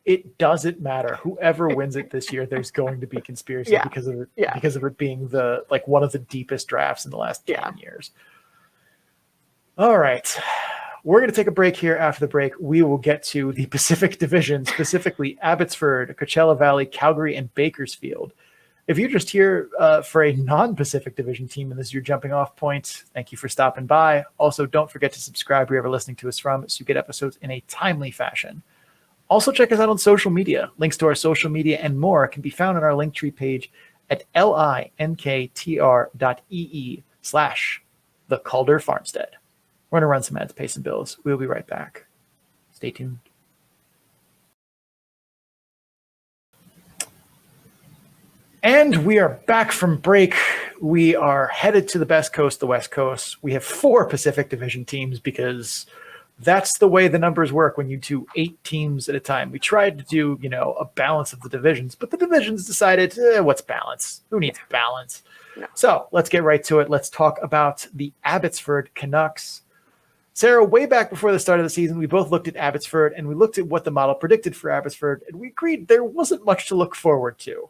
it doesn't matter. Whoever wins it this year, there's going to be conspiracy because of it being the like one of the deepest drafts in the last 10 years. All right. We're going to take a break here. After the break, we will get to the Pacific Division, specifically Abbotsford, Coachella Valley, Calgary, and Bakersfield. If you're just here for a non-Pacific Division team and this is your jumping off point, thank you for stopping by. Also, don't forget to subscribe wherever you're listening to us from so you get episodes in a timely fashion. Also, check us out on social media. Links to our social media and more can be found on our Linktree page at linktr.ee/the Calder Farmstead. We're going to run some ads, pay some bills. We'll be right back. Stay tuned. And we are back from break. We are headed to the best coast, the West Coast. We have 4 Pacific Division teams because that's the way the numbers work when you do 8 teams at a time. We tried to do, a balance of the divisions, but the divisions decided, what's balance? Who needs balance? No. So let's get right to it. Let's talk about the Abbotsford Canucks. Sarah, way back before the start of the season, we both looked at Abbotsford and we looked at what the model predicted for Abbotsford, and we agreed there wasn't much to look forward to.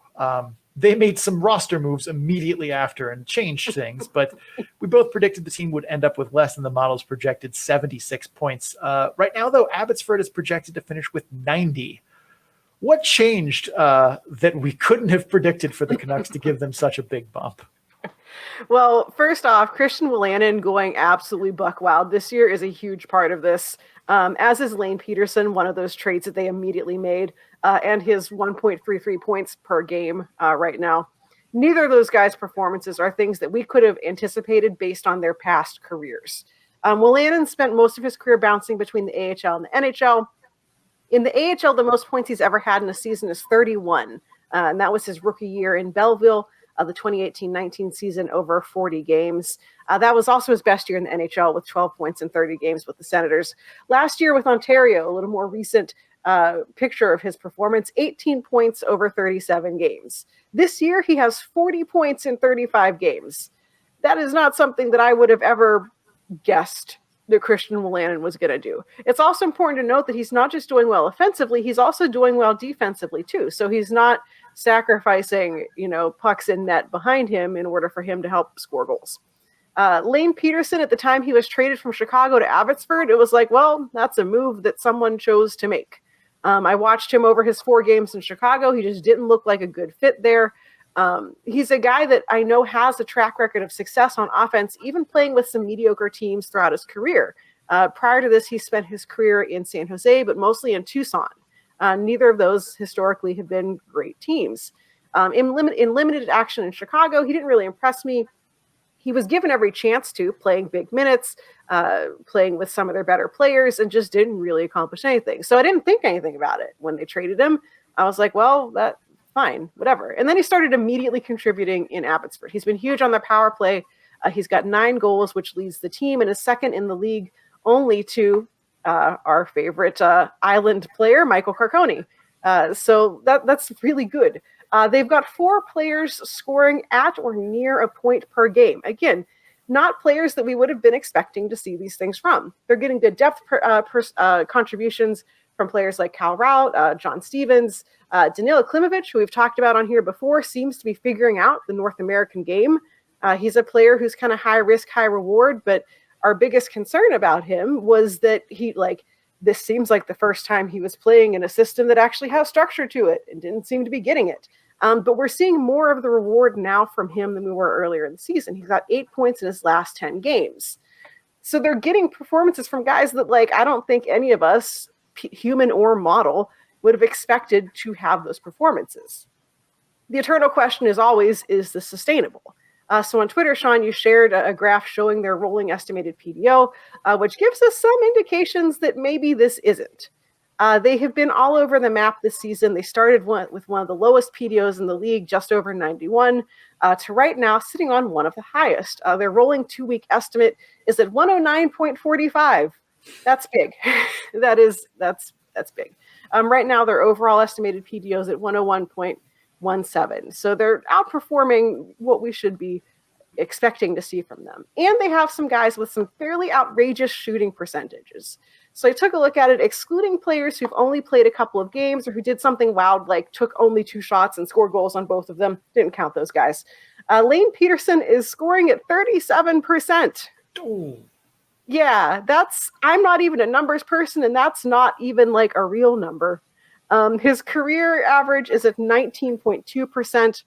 They made some roster moves immediately after and changed things, but we both predicted the team would end up with less than the model's projected 76 points. Right now, though, Abbotsford is projected to finish with 90. What changed that we couldn't have predicted for the Canucks to give them such a big bump? Well, first off, Christian Wolanin going absolutely buck wild this year is a huge part of this, as is Lane Peterson, one of those trades that they immediately made, and his 1.33 points per game right now. Neither of those guys' performances are things that we could have anticipated based on their past careers. Wolanin spent most of his career bouncing between the AHL and the NHL. In the AHL, the most points he's ever had in a season is 31, and that was his rookie year in Belleville. the 2018-19 season over 40 games. That was also his best year in the NHL with 12 points in 30 games with the Senators. Last year with Ontario, a little more recent picture of his performance, 18 points over 37 games. This year, he has 40 points in 35 games. That is not something that I would have ever guessed that Christian Wolanin was going to do. It's also important to note that he's not just doing well offensively, he's also doing well defensively too. So he's not sacrificing, pucks in net behind him in order for him to help score goals. Lane Peterson, at the time he was traded from Chicago to Abbotsford, it was like, well, that's a move that someone chose to make. I watched him over his 4 games in Chicago. He just didn't look like a good fit there. He's a guy that I know has a track record of success on offense, even playing with some mediocre teams throughout his career. Prior to this, he spent his career in San Jose, but mostly in Tucson. Neither of those historically have been great teams. In limited action in Chicago, he didn't really impress me. He was given every chance to, playing big minutes, playing with some of their better players, and just didn't really accomplish anything. So I didn't think anything about it when they traded him. I was like, well, that's fine, whatever. And then he started immediately contributing in Abbotsford. He's been huge on their power play. He's got 9 goals, which leads the team and is second in the league only to our favorite island player, Michael Carconi. So that's really good. They've got 4 players scoring at or near a point per game. Again, not players that we would have been expecting to see these things from. They're getting good depth contributions from players like Cal Rout, John Stevens, Danila Klimovich, who we've talked about on here before, seems to be figuring out the North American game. He's a player who's kind of high risk, high reward, but our biggest concern about him was that this seems like the first time he was playing in a system that actually has structure to it and didn't seem to be getting it. But we're seeing more of the reward now from him than we were earlier in the season. He's got 8 points in his last 10 games. So they're getting performances from guys that, I don't think any of us, human or model, would have expected to have those performances. The eternal question is always, is this sustainable? So on Twitter, Sean, you shared a graph showing their rolling estimated PDO, which gives us some indications that maybe this isn't. They have been all over the map this season. They started with one of the lowest PDOs in the league, just over 91, to right now sitting on one of the highest. Their rolling 2-week estimate is at 109.45. That's big. That's big. Right now, their overall estimated PDO is at 101.17. So they're outperforming what we should be expecting to see from them. And they have some guys with some fairly outrageous shooting percentages. So I took a look at it, excluding players who've only played a couple of games or who did something wild, like took only 2 shots and scored goals on both of them. Didn't count those guys. Lane Peterson is scoring at 37%. Ooh. Yeah, I'm not even a numbers person, and that's not even a real number. His career average is at 19.2%.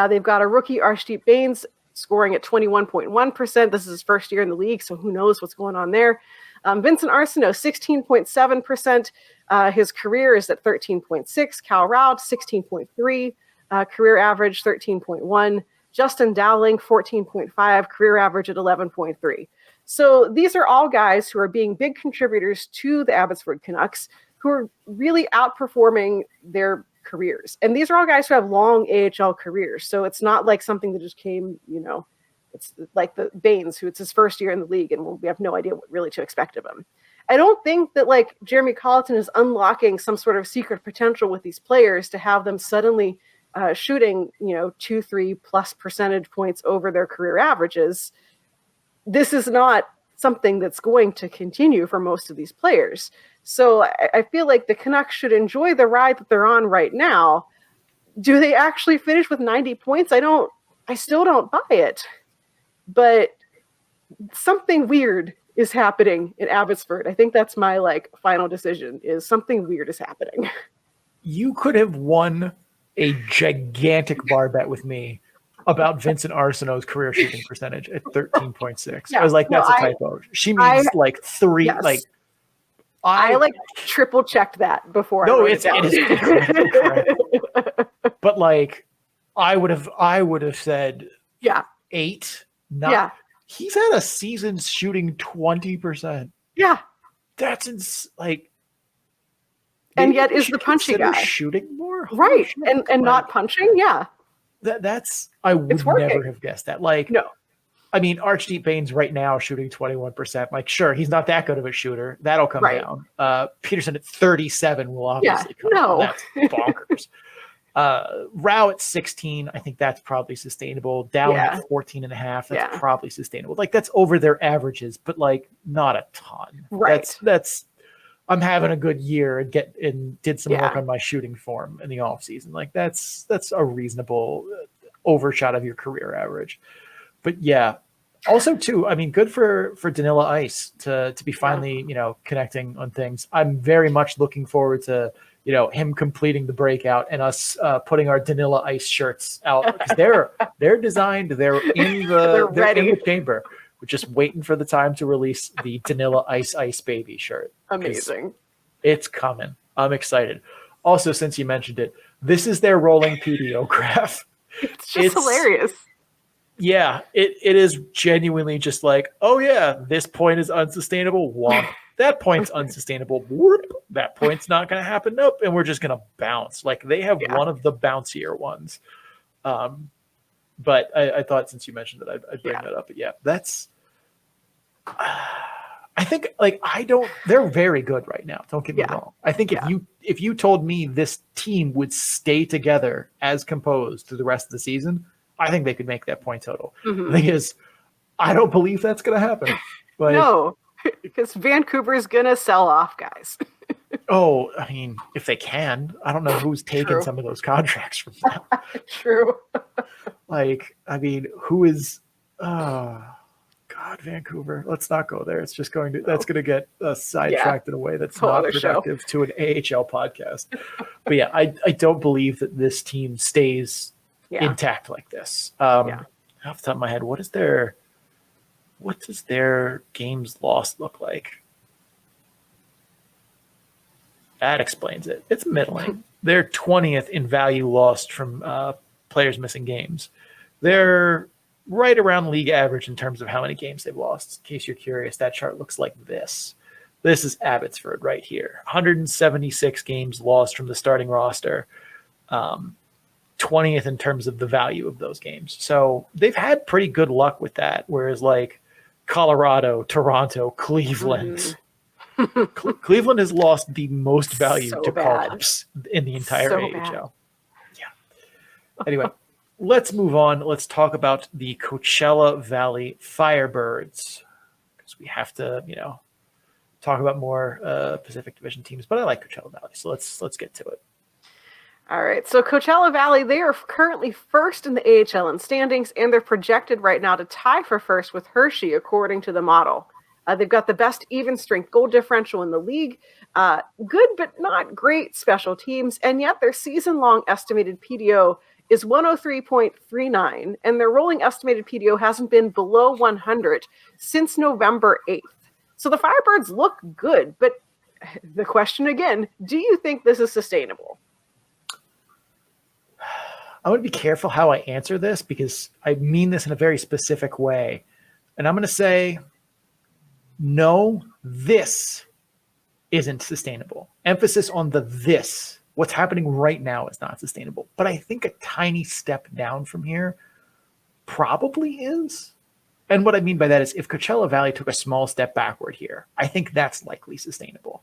They've got a rookie, Arshdeep Bains, scoring at 21.1%. This is his first year in the league, so who knows what's going on there. Vincent Arseneau, 16.7%. His career is at 13.6. Cal Rout, 16.3. Career average, 13.1. Justin Dowling, 14.5. Career average at 11.3. So these are all guys who are being big contributors to the Abbotsford Canucks, who are really outperforming their careers. And these are all guys who have long AHL careers. So it's not like something that just came, it's like the Bains, who it's his first year in the league, and we have no idea what really to expect of him. I don't think that Jeremy Colleton is unlocking some sort of secret potential with these players to have them suddenly shooting, 2-3 plus percentage points over their career averages. This is not something that's going to continue for most of these players. So I feel like the Canucks should enjoy the ride that they're on right now. Do they actually finish with 90 points? I still don't buy it. But something weird is happening in Abbotsford. I think that's my final decision, is something weird is happening. You could have won a gigantic bar bet with me about Vincent Arseneau's career shooting percentage at 13.6. Yeah, I was like, that's a typo. She means 3. Yes. I triple checked that before. No, it is correct. But I would have said 8. He's had a season shooting 20%. Yeah, that's and yet is the punchy guy shooting more, right? And not punching. Yeah, That's I would never have guessed that. Like, No. I mean, Archdeep Baines right now shooting 21%. Like, sure, he's not that good of a shooter. That'll come down. Peterson at 37 will obviously come down. That's bonkers. Rao at 16, I think that's probably sustainable. Down at 14.5, that's probably sustainable. Like, that's over their averages, but like not a ton. Right. That's I'm having a good year and did some work on my shooting form in the off season. Like that's a reasonable overshot of your career average. But yeah, also too, I mean, good for Danila Ice to be finally, connecting on things. I'm very much looking forward to, him completing the breakout and us putting our Danila Ice shirts out because they're designed, they're in the they're in the chamber. We're just waiting for the time to release the Danila Ice Baby shirt. Amazing. It's coming. I'm excited. Also, since you mentioned it, this is their rolling PDO graph. It's just hilarious. Yeah, it is genuinely just like, oh yeah, this point is unsustainable. Womp. That point's unsustainable. Whoop. That point's not going to happen. Nope. And we're just going to bounce. Like they have one of the bouncier ones. But I thought since you mentioned that, I'd bring that up. But yeah, that's. I think they're very good right now. Don't get me wrong. I think if you told me this team would stay together as composed through the rest of the season, I think they could make that point total. The thing is, I don't believe that's going to happen. Like, no, because Vancouver is going to sell off guys. Oh, I mean, if they can, I don't know who's taking some of those contracts from them. True. Like, I mean, who is? God, Vancouver. Let's not go there. It's just that's going to get sidetracked in a way that's not productive to an AHL podcast. But yeah, I don't believe that this team stays intact like this. Off the top of my head, what does their games lost look like? That explains it. It's middling. They're 20th in value lost from players missing games. They're right around league average in terms of how many games they've lost. In case you're curious, that chart looks like this. This is Abbotsford right here. 176 games lost from the starting roster. 20th in terms of the value of those games. So they've had pretty good luck with that. Whereas like Colorado, Toronto, Cleveland. Cleveland has lost the most value to call-ups in the entire AHL. Yeah. Anyway, let's move on. Let's talk about the Coachella Valley Firebirds because we have to, talk about more Pacific Division teams. But I like Coachella Valley, so let's get to it. All right. So Coachella Valley, they are currently first in the AHL in standings, and they're projected right now to tie for first with Hershey, according to the model. They've got the best even strength goal differential in the league. Good but not great special teams, and yet their season-long estimated PDO is 103.39, and their rolling estimated PDO hasn't been below 100 since November 8th. So the Firebirds look good, but the question again, do you think this is sustainable? I want to be careful how I answer this because I mean this in a very specific way. And I'm going to say, no, this isn't sustainable. Emphasis on the this. What's happening right now is not sustainable. But I think a tiny step down from here probably is. And what I mean by that is if Coachella Valley took a small step backward here, I think that's likely sustainable.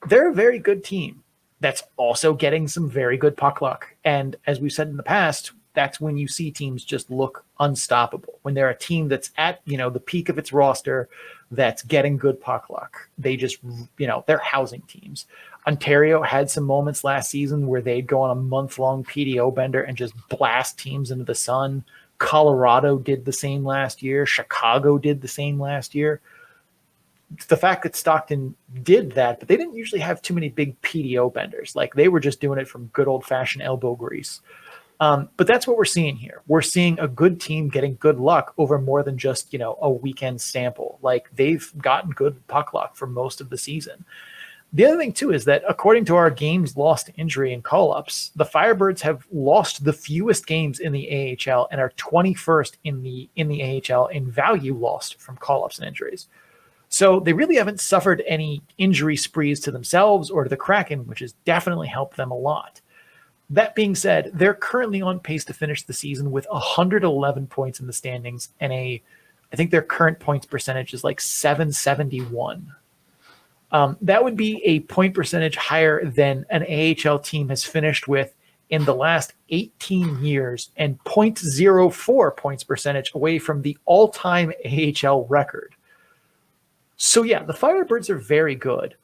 They're a very good team that's also getting some very good puck luck. And as we've said in the past, that's when you see teams just look unstoppable. When they're a team that's at, the peak of its roster, that's getting good puck luck. They just, they're housing teams. Ontario had some moments last season where they'd go on a month-long PDO bender and just blast teams into the sun. Colorado did the same last year. Chicago did the same last year. The fact that Stockton did that, but they didn't usually have too many big PDO benders. Like they were just doing it from good old-fashioned elbow grease. But that's what we're seeing here. We're seeing a good team getting good luck over more than just, a weekend sample. Like they've gotten good puck luck for most of the season. The other thing, too, is that according to our games lost to injury and call-ups, the Firebirds have lost the fewest games in the AHL and are 21st in the AHL in value lost from call-ups and injuries. So they really haven't suffered any injury sprees to themselves or to the Kraken, which has definitely helped them a lot. That being said, they're currently on pace to finish the season with 111 points in the standings, and I think their current points percentage is like 771. That would be a point percentage higher than an AHL team has finished with in the last 18 years, and 0.04 points percentage away from the all-time AHL record. So yeah, the Firebirds are very good,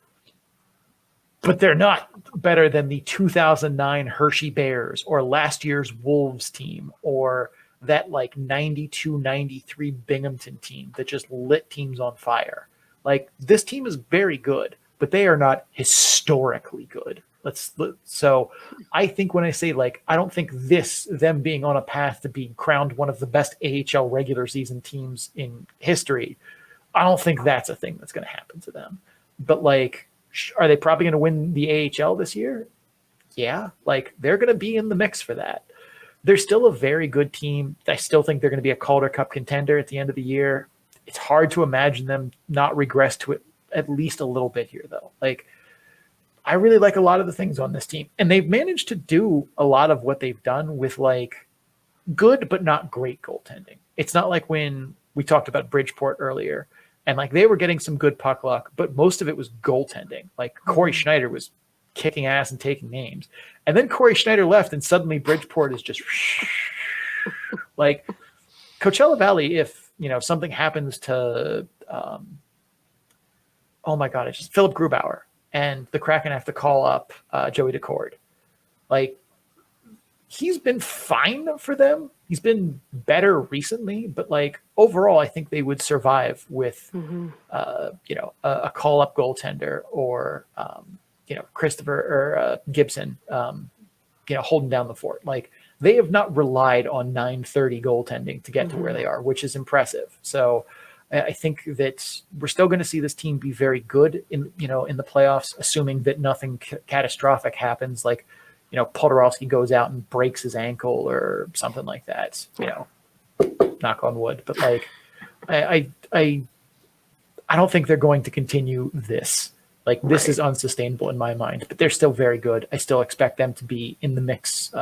but they're not better than the 2009 Hershey Bears or last year's Wolves team or that like 92-93 Binghamton team that just lit teams on fire. Like, this team is very good, but they are not historically good. So I think when I say, like, I don't think them being on a path to being crowned one of the best AHL regular season teams in history, I don't think that's a thing that's going to happen to them. But, like, are they probably going to win the AHL this year? Yeah, like, they're going to be in the mix for that. They're still a very good team. I still think they're going to be a Calder Cup contender at the end of the year. It's hard to imagine them not regress to it at least a little bit here, though. Like, I really like a lot of the things on this team, and they've managed to do a lot of what they've done with, like, good but not great goaltending. It's not like when we talked about Bridgeport earlier, and, like, they were getting some good puck luck, but most of it was goaltending. Like, Corey Schneider was kicking ass and taking names, and then Corey Schneider left, and suddenly Bridgeport is just like Coachella Valley. If something happens to it's just Philip Grubauer, and the Kraken have to call up Joey Decord. Like, he's been fine for them. He's been better recently, but, like, overall, I think they would survive with a call up goaltender or Christopher or Gibson holding down the fort. Like, they have not relied on 930 goaltending to get to where they are, which is impressive. So I think that we're still going to see this team be very good in the playoffs, assuming that nothing catastrophic happens, like, Podorowski goes out and breaks his ankle or something like that, knock on wood. But, like, I don't think they're going to continue this. Like, this is unsustainable in my mind, but they're still very good. I still expect them to be in the mix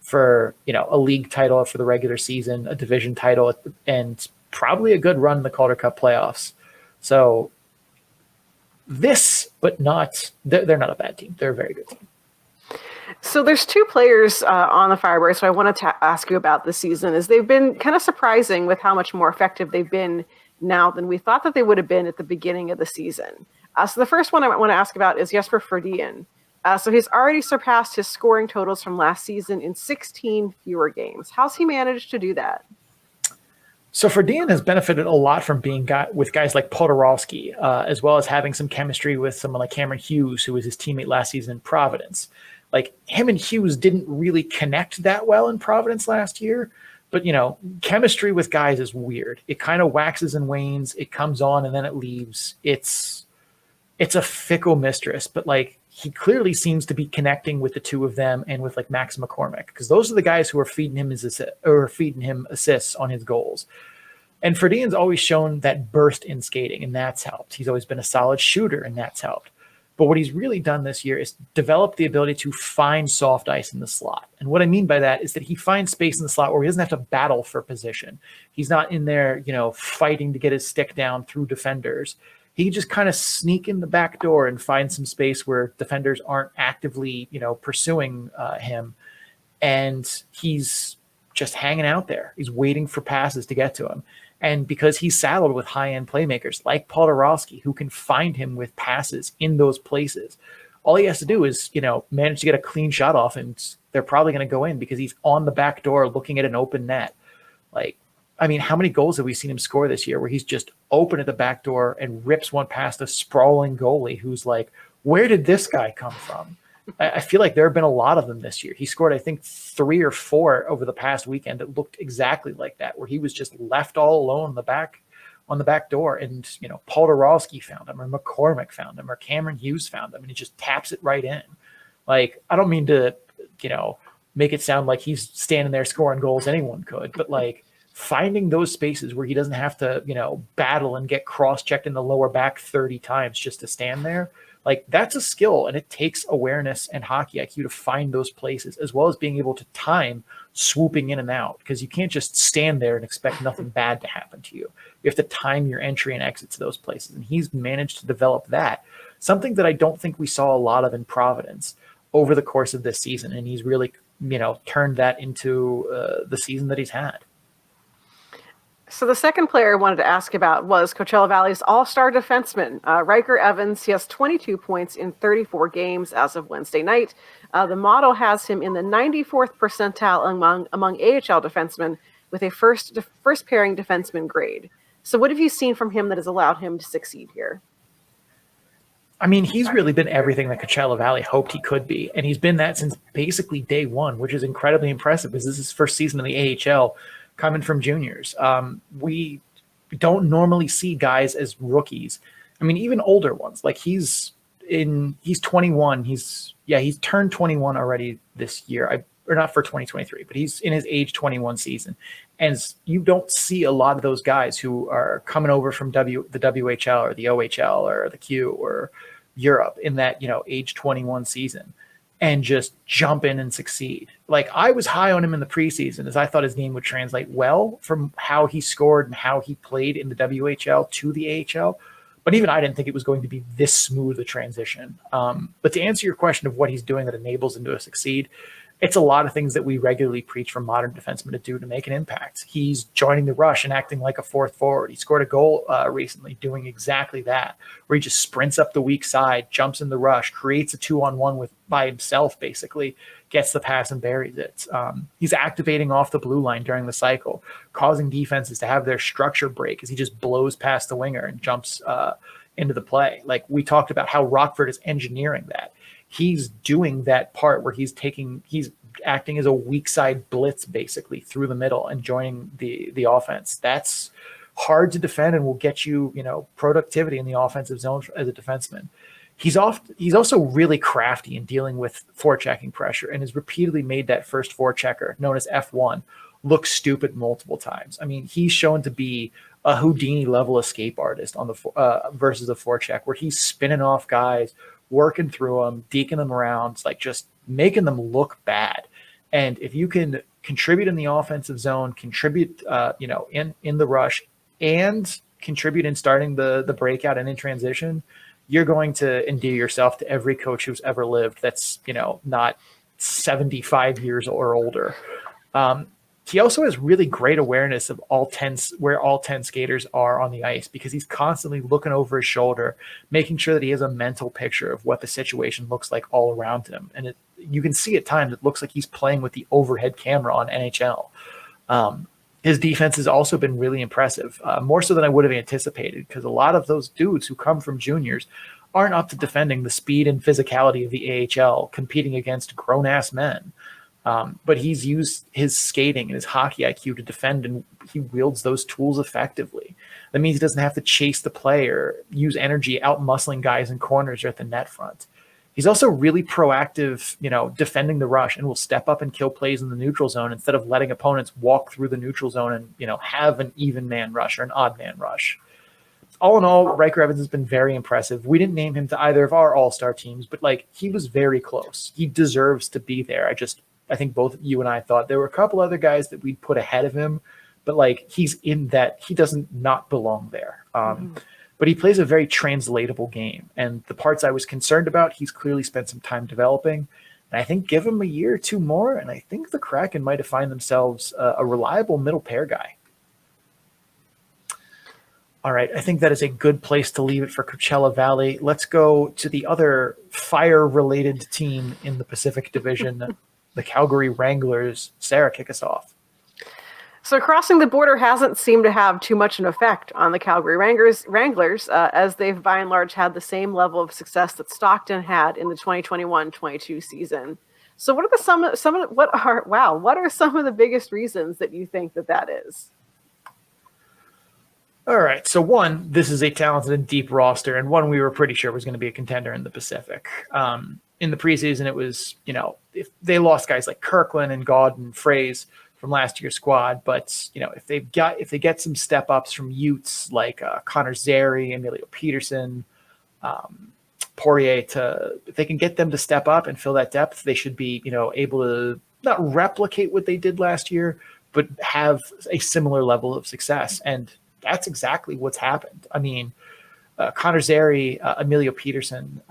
for, a league title for the regular season, a division title, and probably a good run in the Calder Cup playoffs. So they're not a bad team. They're a very good team. So there's two players on the Firebirds who I wanted to ask you about this season. Is they've been kind of surprising with how much more effective they've been now than we thought that they would have been at the beginning of the season. So the first one I want to ask about is Jesper Fredin. So he's already surpassed his scoring totals from last season in 16 fewer games. How's he managed to do that? So Fredin has benefited a lot from being with guys like Podorowski, as well as having some chemistry with someone like Cameron Hughes, who was his teammate last season in Providence. Like, him and Hughes didn't really connect that well in Providence last year, but, chemistry with guys is weird. It kind of waxes and wanes. It comes on and then it leaves. It's a fickle mistress, but, like, he clearly seems to be connecting with the two of them and with, like, Max McCormick, because those are the guys who are feeding him assists on his goals. And Fredin's always shown that burst in skating, and that's helped. He's always been a solid shooter, and that's helped. But what he's really done this year is develop the ability to find soft ice in the slot. And what I mean by that is that he finds space in the slot where he doesn't have to battle for position. He's not in there, fighting to get his stick down through defenders. He can just kind of sneak in the back door and find some space where defenders aren't actively, pursuing him. And he's just hanging out there. He's waiting for passes to get to him. And because he's saddled with high-end playmakers like Podorowski, who can find him with passes in those places, all he has to do is, manage to get a clean shot off, and they're probably going to go in because he's on the back door looking at an open net. Like, I mean, how many goals have we seen him score this year where he's just open at the back door and rips one past a sprawling goalie who's like, where did this guy come from? I feel like there have been a lot of them this year. He scored, I think, 3 or 4 over the past weekend that looked exactly like that, where he was just left all alone on the back door. And, Podorowski found him, or McCormick found him, or Cameron Hughes found him, and he just taps it right in. Like, I don't mean to, make it sound like he's standing there scoring goals. Anyone could, but, like, finding those spaces where he doesn't have to, battle and get cross-checked in the lower back 30 times just to stand there. Like, that's a skill, and it takes awareness and hockey IQ to find those places, as well as being able to time swooping in and out, because you can't just stand there and expect nothing bad to happen to you. You have to time your entry and exit to those places, and he's managed to develop that, something that I don't think we saw a lot of in Providence over the course of this season, and he's really, turned that into the season that he's had. So the second player I wanted to ask about was Coachella Valley's all-star defenseman, Riker Evans. He has 22 points in 34 games as of Wednesday night. The model has him in the 94th percentile among AHL defensemen with a first pairing defenseman grade. So what have you seen from him that has allowed him to succeed here? I mean, he's really been everything that Coachella Valley hoped he could be, and he's been that since basically day one, which is incredibly impressive because this is his first season in the AHL coming from juniors. We don't normally see guys as rookies. I mean, even older ones. Like, he's 21. He's turned 21 already this year. Or not for 2023, but he's in his age 21 season. And you don't see a lot of those guys who are coming over from the WHL or the OHL or the Q or Europe in that, age 21 season and just jump in and succeed. Like, I was high on him in the preseason as I thought his game would translate well from how he scored and how he played in the WHL to the AHL. But even I didn't think it was going to be this smooth a transition. But to answer your question of what he's doing that enables him to succeed, it's a lot of things that we regularly preach for modern defensemen to do to make an impact. He's joining the rush and acting like a fourth forward. He scored a goal recently doing exactly that, where he just sprints up the weak side, jumps in the rush, creates a 2-on-1 by himself, basically, gets the pass and buries it. He's activating off the blue line during the cycle, causing defenses to have their structure break as he just blows past the winger and jumps into the play. Like, we talked about how Rockford is engineering that. He's doing that part where he's acting as a weak side blitz basically through the middle and joining the offense. That's hard to defend and will get you, productivity in the offensive zone as a defenseman. He's also really crafty in dealing with forechecking pressure and has repeatedly made that first forechecker, known as F1, look stupid multiple times. I mean, he's shown to be a Houdini level escape artist on the versus a forecheck, where he's spinning off guys, working through them, deking them around, like just making them look bad. And if you can contribute in the offensive zone, contribute, in the rush, and contribute in starting the breakout and in transition, you're going to endear yourself to every coach who's ever lived that's, not 75 years or older. He also has really great awareness of where all 10 skaters are on the ice, because he's constantly looking over his shoulder, making sure that he has a mental picture of what the situation looks like all around him. And you can see at times it looks like he's playing with the overhead camera on NHL. His defense has also been really impressive, more so than I would have anticipated, because a lot of those dudes who come from juniors aren't up to defending the speed and physicality of the AHL, competing against grown-ass men. But he's used his skating and his hockey IQ to defend, and he wields those tools effectively. That means he doesn't have to chase the play or use energy out-muscling guys in corners or at the net front. He's also really proactive, defending the rush, and will step up and kill plays in the neutral zone instead of letting opponents walk through the neutral zone and, have an even man rush or an odd man rush. All in all, Riker Evans has been very impressive. We didn't name him to either of our all-star teams, but he was very close. He deserves to be there. I think both you and I thought there were a couple other guys that we'd put ahead of him, but he's in that, he doesn't not belong there. But he plays a very translatable game, and the parts I was concerned about, he's clearly spent some time developing. And I think give him a year or two more, and I think the Kraken might have found themselves a reliable middle pair guy. All right, I think that is a good place to leave it for Coachella Valley. Let's go to the other fire-related team in the Pacific Division, the Calgary Wranglers. Sarah, kick us off. So crossing the border hasn't seemed to have too much an effect on the Calgary Wranglers, as they've by and large had the same level of success that Stockton had in the 2021-22 season. So what are some of the biggest reasons that you think that is? All right. So one, this is a talented and deep roster, and one we were pretty sure was going to be a contender in the Pacific. In the preseason, it was, if they lost guys like Kirkland and God and Fraze from last year's squad, but if they get some step ups from Utes like Connor Zary, Emilio Peterson, Poirier if they can get them to step up and fill that depth, they should be, able to not replicate what they did last year, but have a similar level of success. And that's exactly what's happened. I mean, Connor Zary, Emilio Peterson,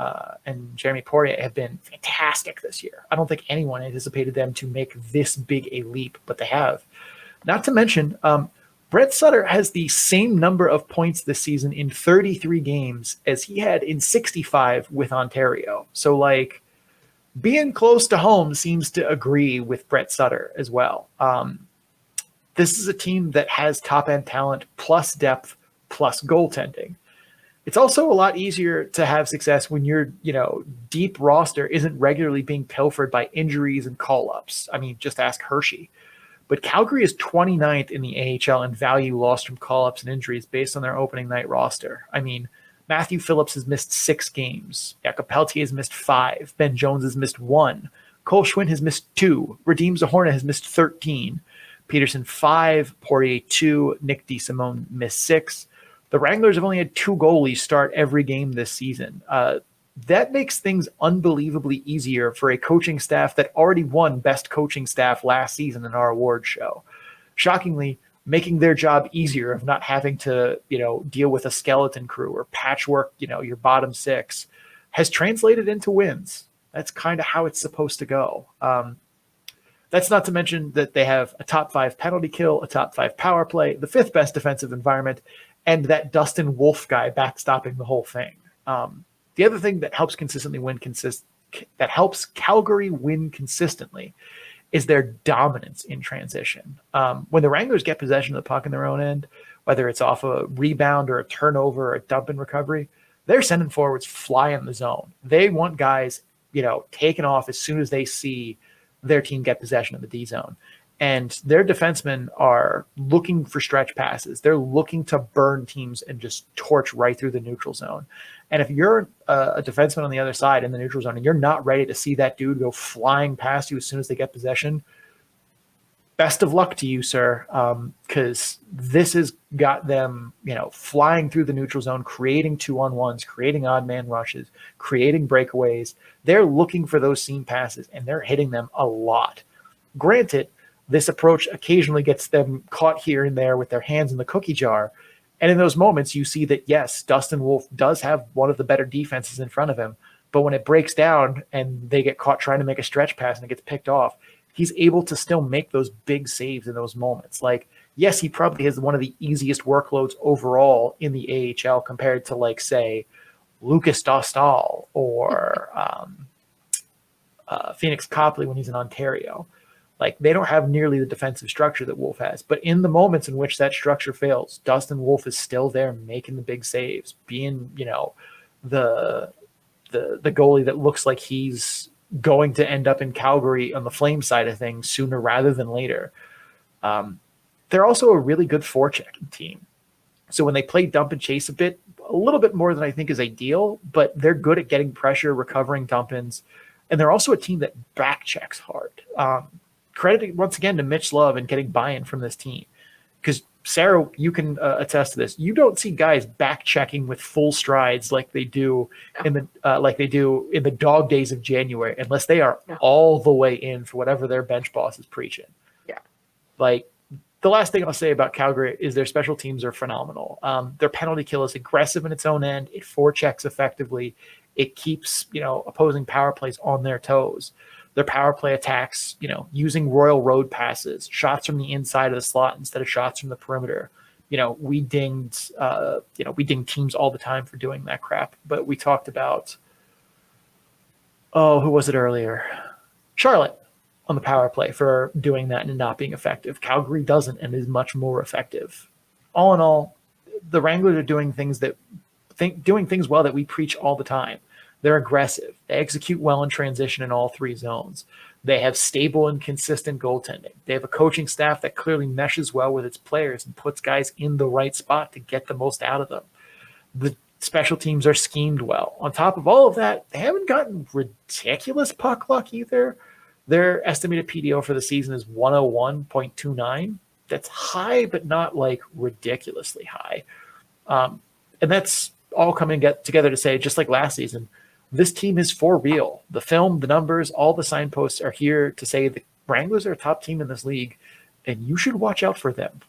and Jeremy Poirier have been fantastic this year. I don't think anyone anticipated them to make this big a leap, but they have. Not to mention, Brett Sutter has the same number of points this season in 33 games as he had in 65 with Ontario. So, like, being close to home seems to agree with Brett Sutter as well. This is a team that has top-end talent plus depth plus goaltending. It's also a lot easier to have success when your, deep roster isn't regularly being pilfered by injuries and call-ups. I mean, just ask Hershey. But Calgary is 29th in the AHL in value lost from call-ups and injuries based on their opening night roster. I mean, Matthew Phillips has missed 6 games. Jakob Peltier has missed 5. Ben Jones has missed 1. Cole Schwinn has missed 2. Radim Zahorna has missed 13. Peterson 5. Poirier 2. Nick DeSimone missed 6. The Wranglers have only had 2 goalies start every game this season. That makes things unbelievably easier for a coaching staff that already won Best Coaching Staff last season in our award show. Shockingly, making their job easier of not having to, deal with a skeleton crew or patchwork, your bottom 6 has translated into wins. That's kind of how it's supposed to go. That's not to mention that they have a top 5 penalty kill, a top 5 power play, the 5th best defensive environment, and that Dustin Wolf guy backstopping the whole thing. The other thing that helps that helps Calgary win consistently is their dominance in transition. When the Wranglers get possession of the puck in their own end, whether it's off a rebound or a turnover or a dump and recovery, they're sending forwards fly in the zone. They want guys, taking off as soon as they see their team get possession of the D zone. And their defensemen are looking for stretch passes. They're looking to burn teams and just torch right through the neutral zone. And if you're a defenseman on the other side in the neutral zone and you're not ready to see that dude go flying past you as soon as they get possession, best of luck to you, sir, because this has got them, flying through the neutral zone, creating 2-on-1s, creating odd man rushes, creating breakaways. They're looking for those seam passes, and they're hitting them a lot. Granted, this approach occasionally gets them caught here and there with their hands in the cookie jar. And in those moments, you see that, yes, Dustin Wolf does have one of the better defenses in front of him. But when it breaks down and they get caught trying to make a stretch pass and it gets picked off, he's able to still make those big saves in those moments. Like, yes, he probably has one of the easiest workloads overall in the AHL compared to, like, say, Lucas Dostal or Phoenix Copley when he's in Ontario. Like, they don't have nearly the defensive structure that Wolf has. But in the moments in which that structure fails, Dustin Wolf is still there making the big saves, being, the goalie that looks like he's going to end up in Calgary on the Flame side of things sooner rather than later. They're also a really good forechecking team. So when they play dump and chase a little bit more than I think is ideal, but they're good at getting pressure, recovering dump-ins, and they're also a team that back checks hard. Credit once again to Mitch Love and getting buy-in from this team, because Sarah, you can attest to this. You don't see guys back checking with full strides like they do in the dog days of January, unless they are all the way in for whatever their bench boss is preaching. Yeah, like the last thing I'll say about Calgary is their special teams are phenomenal. Their penalty kill is aggressive in its own end. It forechecks effectively. It keeps opposing power plays on their toes. Their power play attacks, using Royal Road passes, shots from the inside of the slot instead of shots from the perimeter. We dinged teams all the time for doing that crap. But we talked about, who was it earlier? Charlotte on the power play for doing that and not being effective. Calgary doesn't and is much more effective. All in all, the Wranglers are doing things well that we preach all the time. They're aggressive. They execute well in transition in all 3 zones. They have stable and consistent goaltending. They have a coaching staff that clearly meshes well with its players and puts guys in the right spot to get the most out of them. The special teams are schemed well. On top of all of that, they haven't gotten ridiculous puck luck either. Their estimated PDO for the season is 101.29. That's high, but not like ridiculously high. And that's all coming together to say, just like last season, this team is for real. The film, the numbers, all the signposts are here to say the Wranglers are a top team in this league, and you should watch out for them.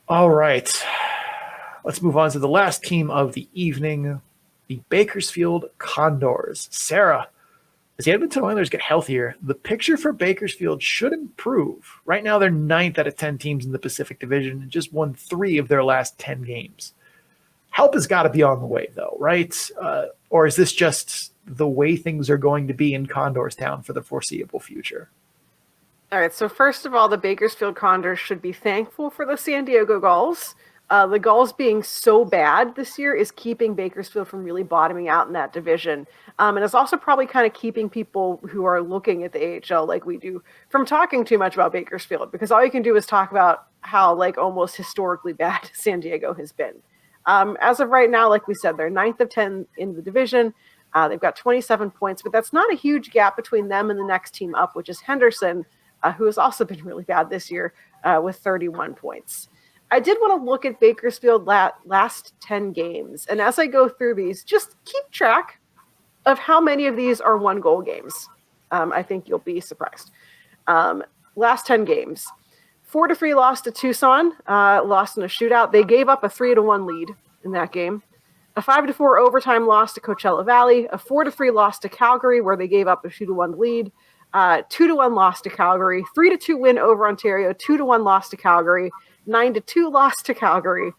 All right. Let's move on to the last team of the evening, the Bakersfield Condors. Sarah, as the Edmonton Oilers get healthier, the picture for Bakersfield should improve. Right now, they're 9th out of 10 teams in the Pacific Division and just won 3 of their last 10 games. Help has got to be on the way, though, right? Or is this just the way things are going to be in Condors Town for the foreseeable future? All right, so first of all, the Bakersfield Condors should be thankful for the San Diego Gulls. The Gulls being so bad this year is keeping Bakersfield from really bottoming out in that division. And it's also probably kind of keeping people who are looking at the AHL like we do from talking too much about Bakersfield, because all you can do is talk about how like almost historically bad San Diego has been. As of right now, like we said, they're 9th of 10 in the division. They've got 27 points, but that's not a huge gap between them and the next team up, which is Henderson, who has also been really bad this year with 31 points. I did want to look at Bakersfield last 10 games. And as I go through these, just keep track of how many of these are 1-goal games. I think you'll be surprised. Last 10 games. 4-3 loss to Tucson, lost in a shootout. They gave up a 3-1 lead in that game. A 5-4 overtime loss to Coachella Valley. A 4-3 loss to Calgary, where they gave up a 2-1 lead. 2-1 loss to Calgary. 3-2 win over Ontario. 2-1 loss to Calgary. 9-2 loss to Calgary.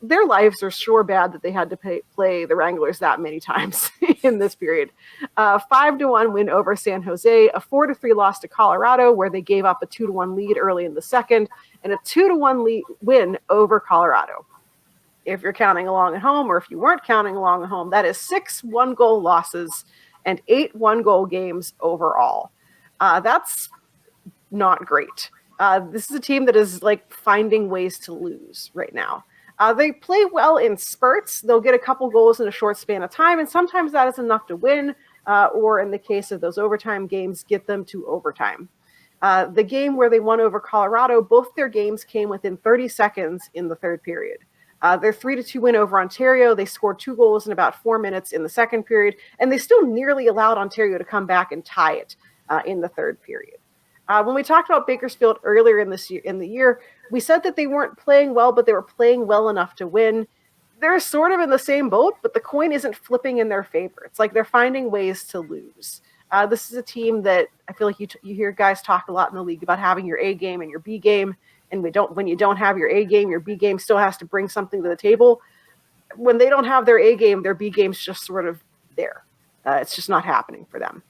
Their lives are sure bad that they had to play the Wranglers that many times in this period. 5-1 win over San Jose, a 4-3 loss to Colorado, where they gave up a 2-1 lead early in the second, and a 2-1 win over Colorado. If you're counting along at home, or if you weren't counting along at home, that is 6 1-goal losses and 8 1-goal games overall. That's not great. This is a team that is like finding ways to lose right now. They play well in spurts. They'll get a couple goals in a short span of time, and sometimes that is enough to win, or in the case of those overtime games, get them to overtime. The game where they won over Colorado, both their games came within 30 seconds in the third period. Their 3-2 win over Ontario, they scored 2 goals in about 4 minutes in the second period, and they still nearly allowed Ontario to come back and tie it in the third period. When we talked about Bakersfield earlier in the year, we said that they weren't playing well, but they were playing well enough to win. They're sort of in the same boat, but the coin isn't flipping in their favor. It's like they're finding ways to lose. This is a team that I feel like you hear guys talk a lot in the league about having your A game and your B game, and when you don't have your A game, your B game still has to bring something to the table. When they don't have their A game, their B game's just sort of there. It's just not happening for them.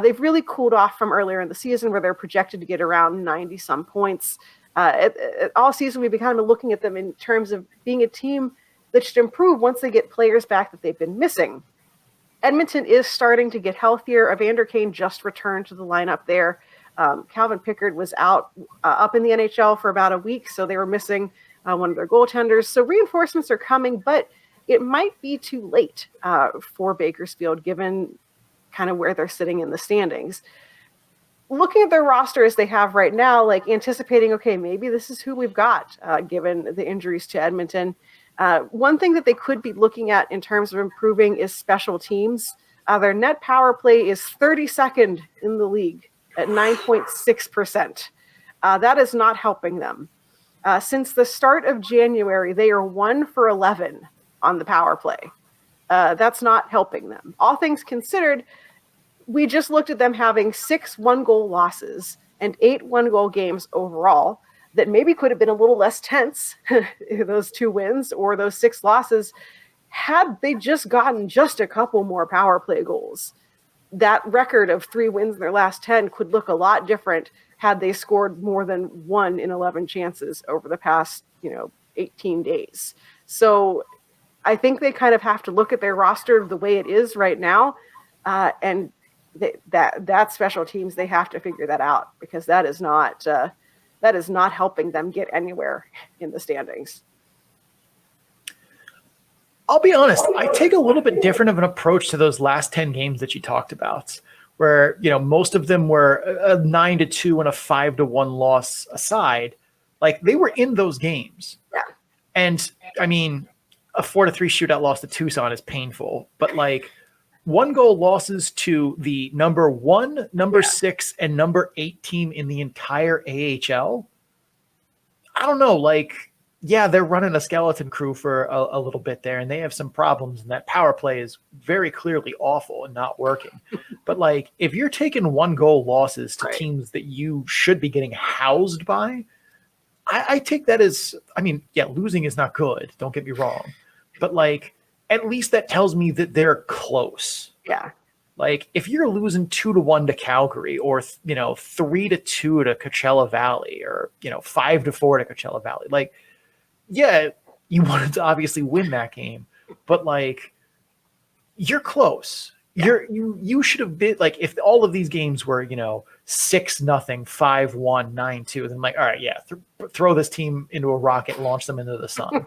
They've really cooled off from earlier in the season, where they're projected to get around 90-some points. All season, we've been kind of looking at them in terms of being a team that should improve once they get players back that they've been missing. Edmonton is starting to get healthier. Evander Kane just returned to the lineup there. Calvin Pickard was out up in the NHL for about a week, so they were missing one of their goaltenders. So reinforcements are coming, but it might be too late for Bakersfield, given kind of where they're sitting in the standings. Looking at their roster as they have right now, like anticipating, okay, maybe this is who we've got, given the injuries to Edmonton. One thing that they could be looking at in terms of improving is special teams. Their net power play is 32nd in the league at 9.6%. That is not helping them. Since the start of January, they are 1 for 11 on the power play. That's not helping them. All things considered, we just looked at them having 6 1-goal losses and 8 1-goal games overall that maybe could have been a little less tense, those 2 wins or those 6 losses, had they just gotten just a couple more power play goals. That record of 3 wins in their last 10 could look a lot different had they scored more than 1 in 11 chances over the past, 18 days. So I think they kind of have to look at their roster the way it is right now, and that special teams, they have to figure that out, because that is not helping them get anywhere in the standings. I'll be honest, I take a little bit different of an approach to those last 10 games that you talked about, where, most of them were a 9-2 and a 5-1 loss aside. Like, they were in those games. Yeah. And I mean, a 4-3 shootout loss to Tucson is painful, but like 1-goal losses to the number 1, number 6, and number 8 team in the entire AHL. I don't know. Like, yeah, they're running a skeleton crew for a little bit there, and they have some problems, and that power play is very clearly awful and not working. But like, if you're taking 1-goal losses to teams that you should be getting housed by, I take that as, I mean, yeah, losing is not good. Don't get me wrong. But like, at least that tells me that they're close. Yeah. Like if you're losing 2-1 to Calgary, or 3-2 to Coachella Valley, or 5-4 to Coachella Valley, like, yeah, you wanted to obviously win that game, but like, you're close. You should have been like, if all of these games were 6-0, 5-1, 9-2, then like, all right, yeah, throw this team into a rocket, launch them into the sun.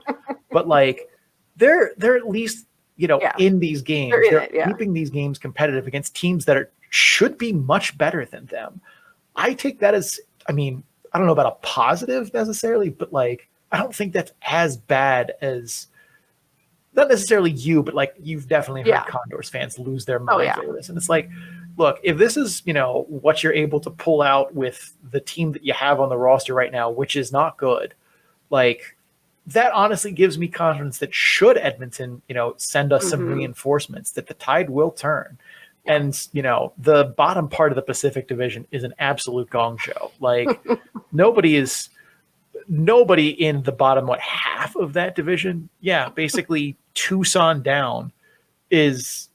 But like, they're at least in these games, they're keeping these games competitive against teams that should be much better than them. I take that as, I mean, I don't know about a positive necessarily, but like, I don't think that's as bad as, not necessarily you, but like you've definitely heard Condors fans lose their minds over this. And it's like, look, if this is, what you're able to pull out with the team that you have on the roster right now, which is not good, like that honestly gives me confidence that should Edmonton, send us some reinforcements, that the tide will turn. And, the bottom part of the Pacific Division is an absolute gong show. Like nobody in the bottom, half of that division. Yeah. Basically Tucson down is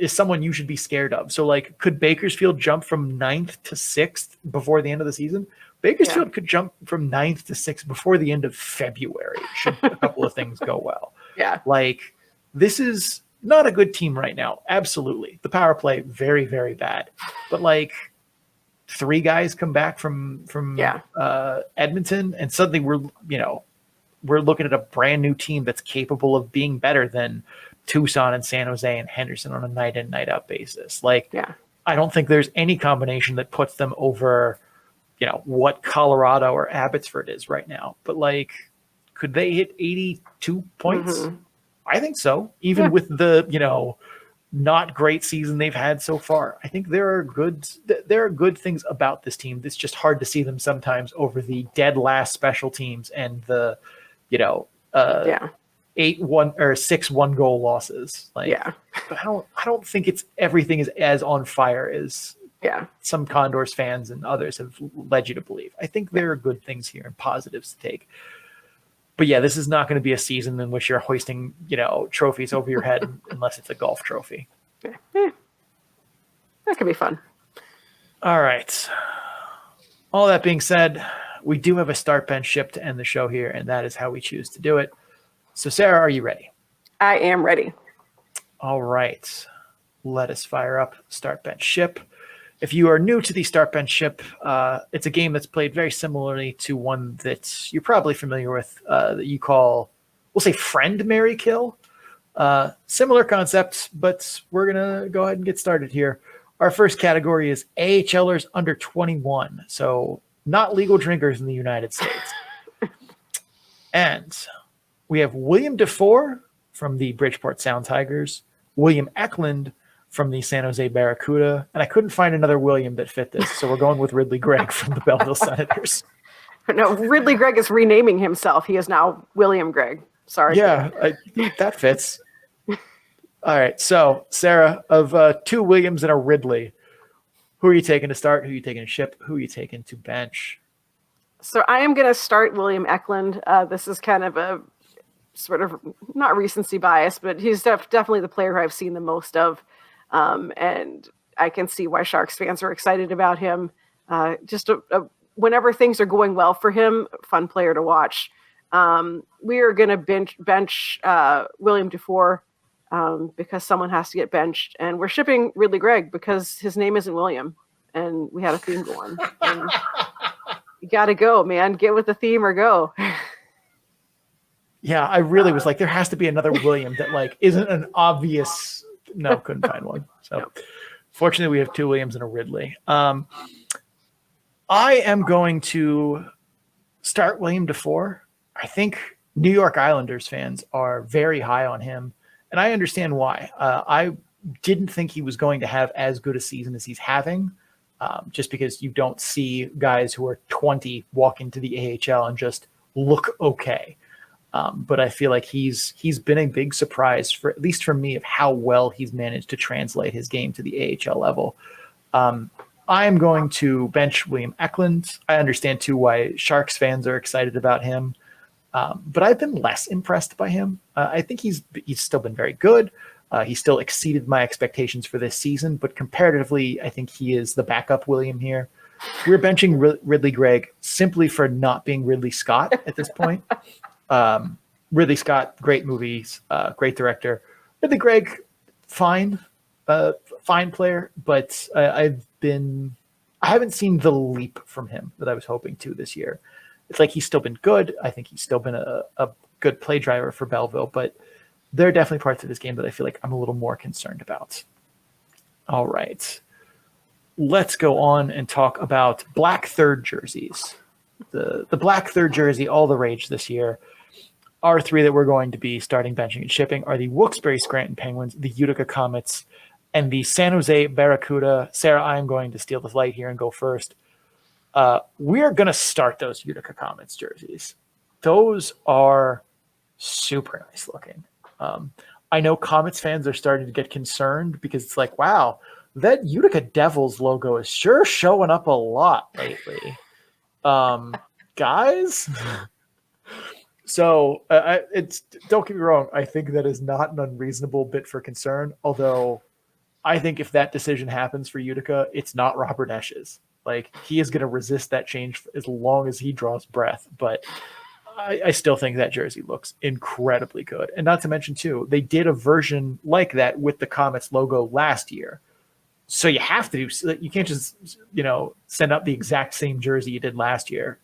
someone you should be scared of. So like, could Bakersfield jump from 9th to 6th before the end of the season? Bakersfield could jump from 9th to 6th before the end of February, should a couple of things go well. Yeah. Like, this is not a good team right now. Absolutely. The power play, very, very bad. But like, 3 guys come back from Edmonton, and suddenly we're looking at a brand new team that's capable of being better than Tucson and San Jose and Henderson on a night in, night out basis. Like, I don't think there's any combination that puts them over, what Colorado or Abbotsford is right now. But like, could they hit 82 points? I think so. Even with the, not great season they've had so far. I think there are good things about this team. It's just hard to see them sometimes over the dead last special teams and the, 8-1 or 6-1 goal losses. Like, but I don't think everything is as on fire as some Condors fans and others have led you to believe. I think there are good things here and positives to take. But yeah, this is not going to be a season in which you're hoisting, trophies over your head unless it's a golf trophy. That could be fun. All right. All that being said, we do have a start bench ship to end the show here, and that is how we choose to do it. So, Sarah, are you ready? I am ready. All right. Let us fire up start bench ship. If you are new to the Start Bench Ship, it's a game that's played very similarly to one that you're probably familiar with that you call, we'll say, Friend, Marry, Kill. Similar concept, but we're going to go ahead and get started here. Our first category is AHLers under 21, so not legal drinkers in the United States. And we have William DeFore from the Bridgeport Sound Tigers, William Eklund from the San Jose Barracuda, and I couldn't find another William that fit this, so we're going with Ridley Gregg from the Belleville Senators. No, Ridley Gregg is renaming himself. He is now William Gregg. Sorry. Yeah, that fits. All right, so Sarah, of 2 Williams and a Ridley, who are you taking to start? Who are you taking to ship? Who are you taking to bench? So I am going to start William Eklund. This is kind of a sort of not recency bias, but he's definitely the player who I've seen the most of. And I can see why Sharks fans are excited about him. Whenever things are going well for him, fun player to watch. We are going to bench William DeFore because someone has to get benched. And we're shipping Ridley Gregg because his name isn't William. And we had a theme going. And you got to go, man. Get with the theme or go. Yeah, I really was like, there has to be another William that like isn't an obvious. No, couldn't find one. So fortunately we have 2 Williams and a Ridley. I am going to start William DeFore. I think New York Islanders fans are very high on him, and I understand why. I didn't think he was going to have as good a season as he's having, just because you don't see guys who are 20 walk into the AHL and just look okay. But I feel like he's been a big surprise, for at least for me, of how well he's managed to translate his game to the AHL level. I am going to bench William Eklund. I understand too why Sharks fans are excited about him. But I've been less impressed by him. I think he's still been very good. He still exceeded my expectations for this season, but comparatively, I think he is the backup William here. We're benching Ridley Gregg simply for not being Ridley Scott at this point. Ridley Scott, great movies, great director. Ridley Gregg, fine player, but I haven't seen the leap from him that I was hoping to this year. It's like he's still been good. I think he's still been a good play driver for Belleville, but there are definitely parts of his game that I feel like I'm a little more concerned about. All right. Let's go on and talk about black third jerseys. The black third jersey, all the rage this year. Our three that we're going to be starting benching and shipping are the Wilkes-Barre Scranton Penguins, the Utica Comets, and the San Jose Barracuda. Sarah, I'm going to steal the light here and go first. We're going to start those Utica Comets jerseys. Those are super nice looking. I know Comets fans are starting to get concerned because it's like, wow, that Utica Devils logo is sure showing up a lot lately. Guys? So don't get me wrong. I think that is not an unreasonable bit for concern. Although I think if that decision happens for Utica, it's not Robert Esch's. Like, he is going to resist that change as long as he draws breath. But I still think that jersey looks incredibly good. And not to mention, too, they did a version like that with the Comets logo last year. So you have to do, you can't just, send up the exact same jersey you did last year.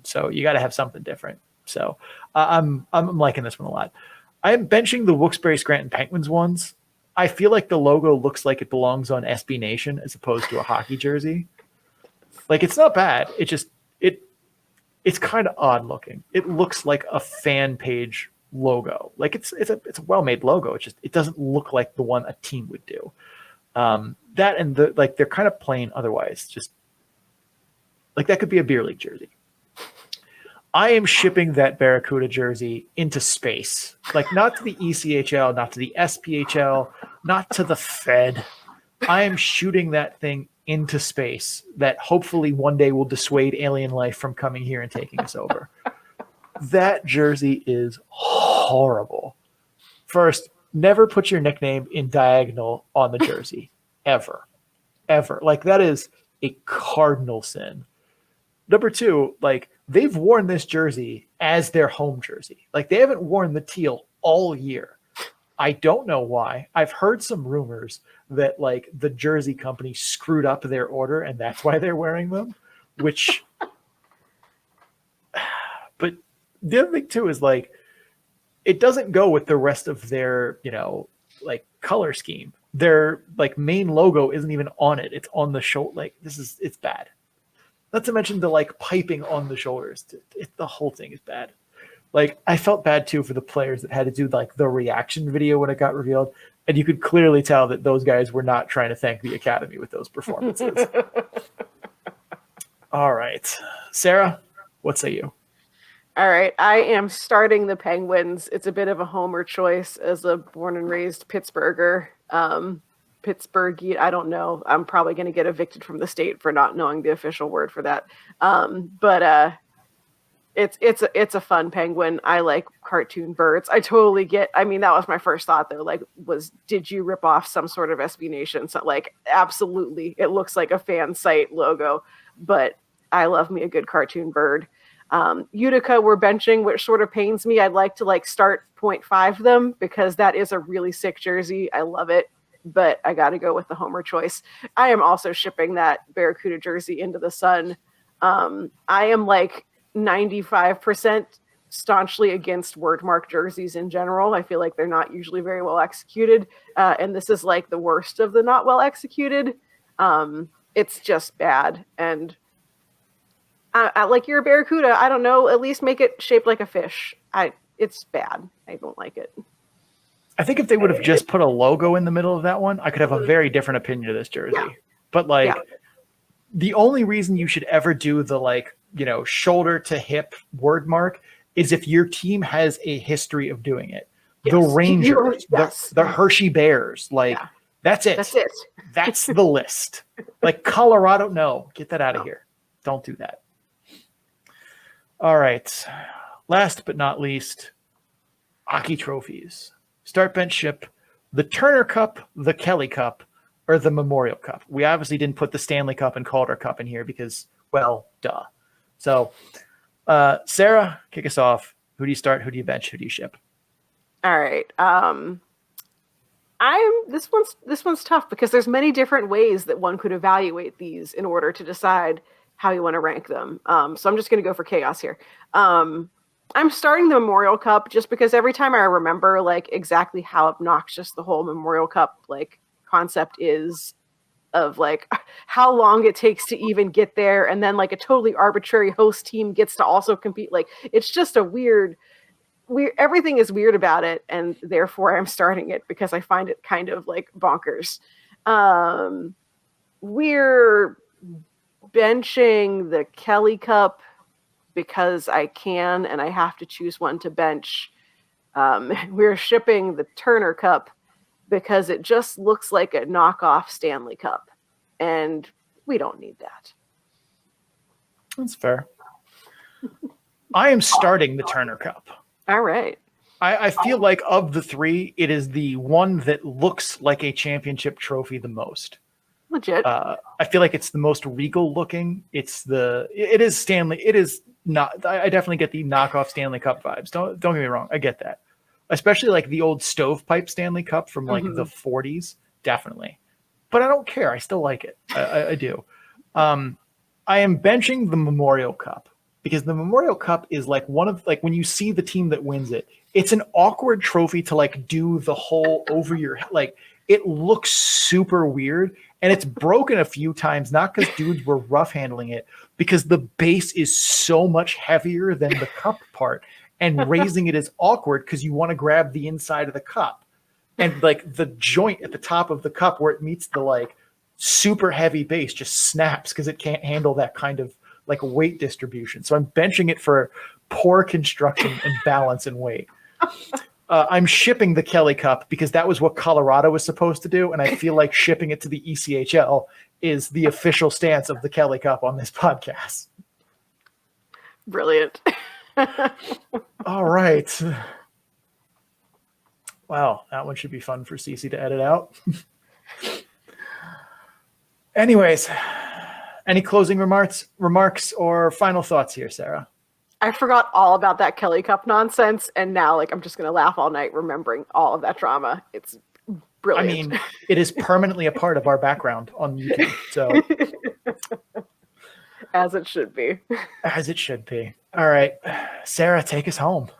So you got to have something different. So I'm liking this one a lot. I am benching the Wilkes-Barre Scranton Penguins ones. I feel like the logo looks like it belongs on SB Nation as opposed to a hockey jersey. Like, it's not bad. It just, it's kind of odd looking. It looks like a fan page logo. Like, it's a well-made logo. It doesn't look like the one a team would do. That and they're kind of plain otherwise. Just like, that could be a beer league jersey. I am shipping that Barracuda jersey into space. Like, not to the ECHL, not to the SPHL, not to the Fed. I am shooting that thing into space that hopefully one day will dissuade alien life from coming here and taking us over. That jersey is horrible. First, never put your nickname in diagonal on the jersey. Ever. Like, that is a cardinal sin. Number two, like, they've worn this jersey as their home jersey. Like, they haven't worn the teal all year. I don't know why. I've heard some rumors that, like, the jersey company screwed up their order and that's why they're wearing them, which but the other thing too is, like, it doesn't go with the rest of their, like, color scheme. Their, like, main logo isn't even on it. It's on the shoulder. Like, it's bad. Not to mention the, like, piping on the shoulders. The whole thing is bad. Like, I felt bad too for the players that had to do, like, the reaction video when it got revealed. And you could clearly tell that those guys were not trying to thank the Academy with those performances. All right. Sarah, what say you? All right. I am starting the Penguins. It's a bit of a homer choice as a born and raised Pittsburgher. Pittsburgh, I don't know. I'm probably going to get evicted from the state for not knowing the official word for that. But it's a fun penguin. I like cartoon birds. I totally get. I mean, that was my first thought though. Like, did you rip off some sort of SB Nation? So, like, absolutely, it looks like a fan site logo. But I love me a good cartoon bird. Utica we're benching, which sort of pains me. I'd like to, like, start 0.5 them because that is a really sick jersey. I love it. But I got to go with the homer choice. I am also shipping that Barracuda jersey into the sun. I am, like, 95% staunchly against wordmark jerseys in general. I feel like they're not usually very well executed. And this is, like, the worst of the not well executed. It's just bad. And I like, you're a Barracuda. I don't know, at least make it shaped like a fish. it's bad. I don't like it. I think if they would have just put a logo in the middle of that one, I could have a very different opinion of this jersey. Yeah. But like the only reason you should ever do the like, shoulder to hip word mark is if your team has a history of doing it. Yes. The Rangers, the Hershey Bears, that's it. That's it. That's the list. Like Colorado, no, get that out of here. Don't do that. All right. Last but not least, hockey trophies. Start, bench, ship, the Turner Cup, the Kelly Cup, or the Memorial Cup. We obviously didn't put the Stanley Cup and Calder Cup in here because, well, duh. So, Sarah, kick us off. Who do you start? Who do you bench? Who do you ship? All right. This one's tough because there's many different ways that one could evaluate these in order to decide how you want to rank them. So I'm just going to go for chaos here. I'm starting the Memorial Cup just because every time I remember like exactly how obnoxious the whole Memorial Cup like concept is, of like how long it takes to even get there, and then like a totally arbitrary host team gets to also compete. Like it's just a weird everything is weird about it, and therefore I'm starting it because I find it kind of like bonkers. We're benching the Kelly Cup because I can and I have to choose one to bench. We're shipping the Turner Cup because it just looks like a knockoff Stanley Cup, and we don't need that. That's fair. I am starting the Turner Cup. All right. I feel like of the three, it is the one that looks like a championship trophy the most. Legit. I feel like it's the most regal looking. It is Stanley. It is not. I definitely get the knockoff Stanley Cup vibes. Don't get me wrong. I get that. Especially like the old stovepipe Stanley Cup from like the 40s. Definitely. But I don't care. I still like it. I do. I am benching the Memorial Cup because the Memorial Cup is like one of like when you see the team that wins it, it's an awkward trophy to like do the whole over your head. Like it looks super weird. And it's broken a few times, not because dudes were rough handling it, because the base is so much heavier than the cup part. And raising it is awkward because you want to grab the inside of the cup. And like the joint at the top of the cup where it meets the like super heavy base just snaps because it can't handle that kind of like weight distribution. So I'm benching it for poor construction and balance and weight. I'm shipping the Kelly Cup because that was what Colorado was supposed to do, and I feel like shipping it to the ECHL is the official stance of the Kelly Cup on this podcast. Brilliant. All right. Wow, that one should be fun for Cece to edit out. Anyways, any closing remarks or final thoughts here, Sarah? I forgot all about that Kelly Cup nonsense, and now like I'm just gonna laugh all night remembering all of that drama. It's brilliant. I mean, it is permanently a part of our background on YouTube. So as it should be. As it should be. All right. Sarah, take us home.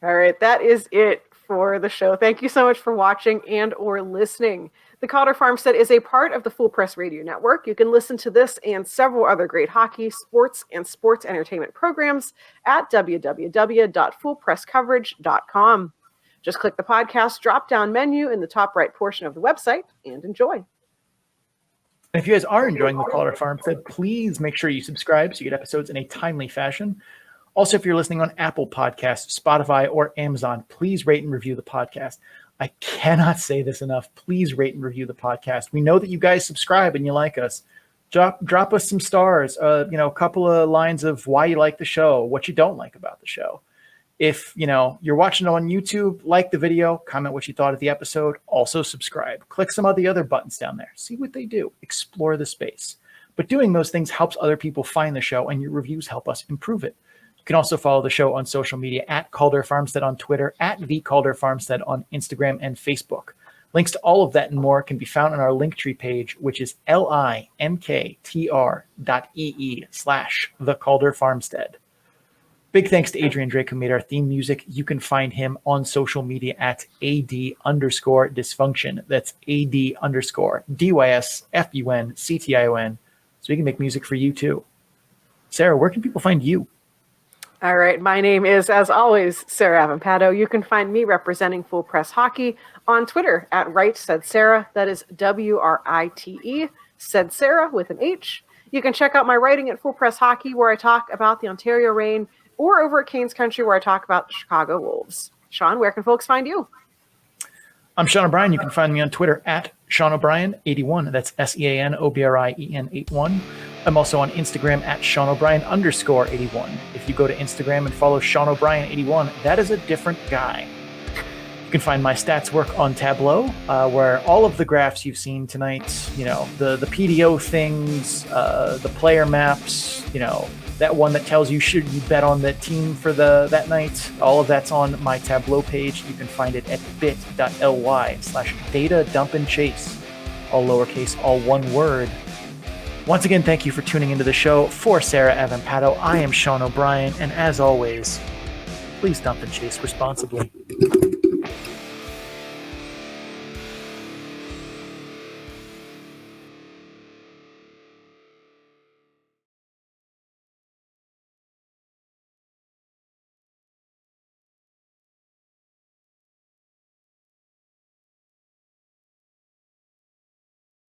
All right, that is it for the show. Thank you so much for watching and or listening. The Calder Farmstead is a part of the Full Press Radio Network. You can listen to this and several other great hockey, sports, and sports entertainment programs at www.fullpresscoverage.com. Just click the podcast drop-down menu in the top right portion of the website and enjoy. If you guys are enjoying the Calder Farmstead, please make sure you subscribe so you get episodes in a timely fashion. Also, if you're listening on Apple Podcasts, Spotify, or Amazon, please rate and review the podcast. I cannot say this enough. Please rate and review the podcast. We know that you guys subscribe and you like us. Drop us some stars, a couple of lines of why you like the show, what you don't like about the show. If, you're watching it on YouTube, like the video, comment what you thought of the episode, also subscribe. Click some of the other buttons down there. See what they do. Explore the space. But doing those things helps other people find the show, and your reviews help us improve it. You can also follow the show on social media at Calder Farmstead on Twitter, at the Calder Farmstead on Instagram and Facebook. Links to all of that and more can be found on our Linktree page, which is linktr.ee/the Calder Farmstead. Big thanks to Adrian Drake, who made our theme music. You can find him on social media at AD_dysfunction. That's AD_DYSFUNCTION. So we can make music for you too. Sarah, where can people find you? All right. My name is, as always, Sarah Avampato. You can find me representing Full Press Hockey on Twitter at Right Said Sarah. That is WRITE, Said Sarah with an H. You can check out my writing at Full Press Hockey, where I talk about the Ontario Reign, or over at Canes Country, where I talk about the Chicago Wolves. Sean, where can folks find you? I'm Sean O'Brien. You can find me on Twitter at Sean O'Brien81. That's SeanObrien81. I'm also on Instagram at Sean O'Brien_81. If you go to Instagram and follow Sean O'Brien81, that is a different guy. You can find my stats work on Tableau, where all of the graphs you've seen tonight, the PDO things, the player maps, that one that tells you should you bet on the team for that night, all of that's on my Tableau page. You can find it at bit.ly/data-dump-and-chase, all lowercase, all one word. Once again, thank you for tuning into the show. For Sarah Avampato, I am Sean O'Brien, and as always, please dump and chase responsibly.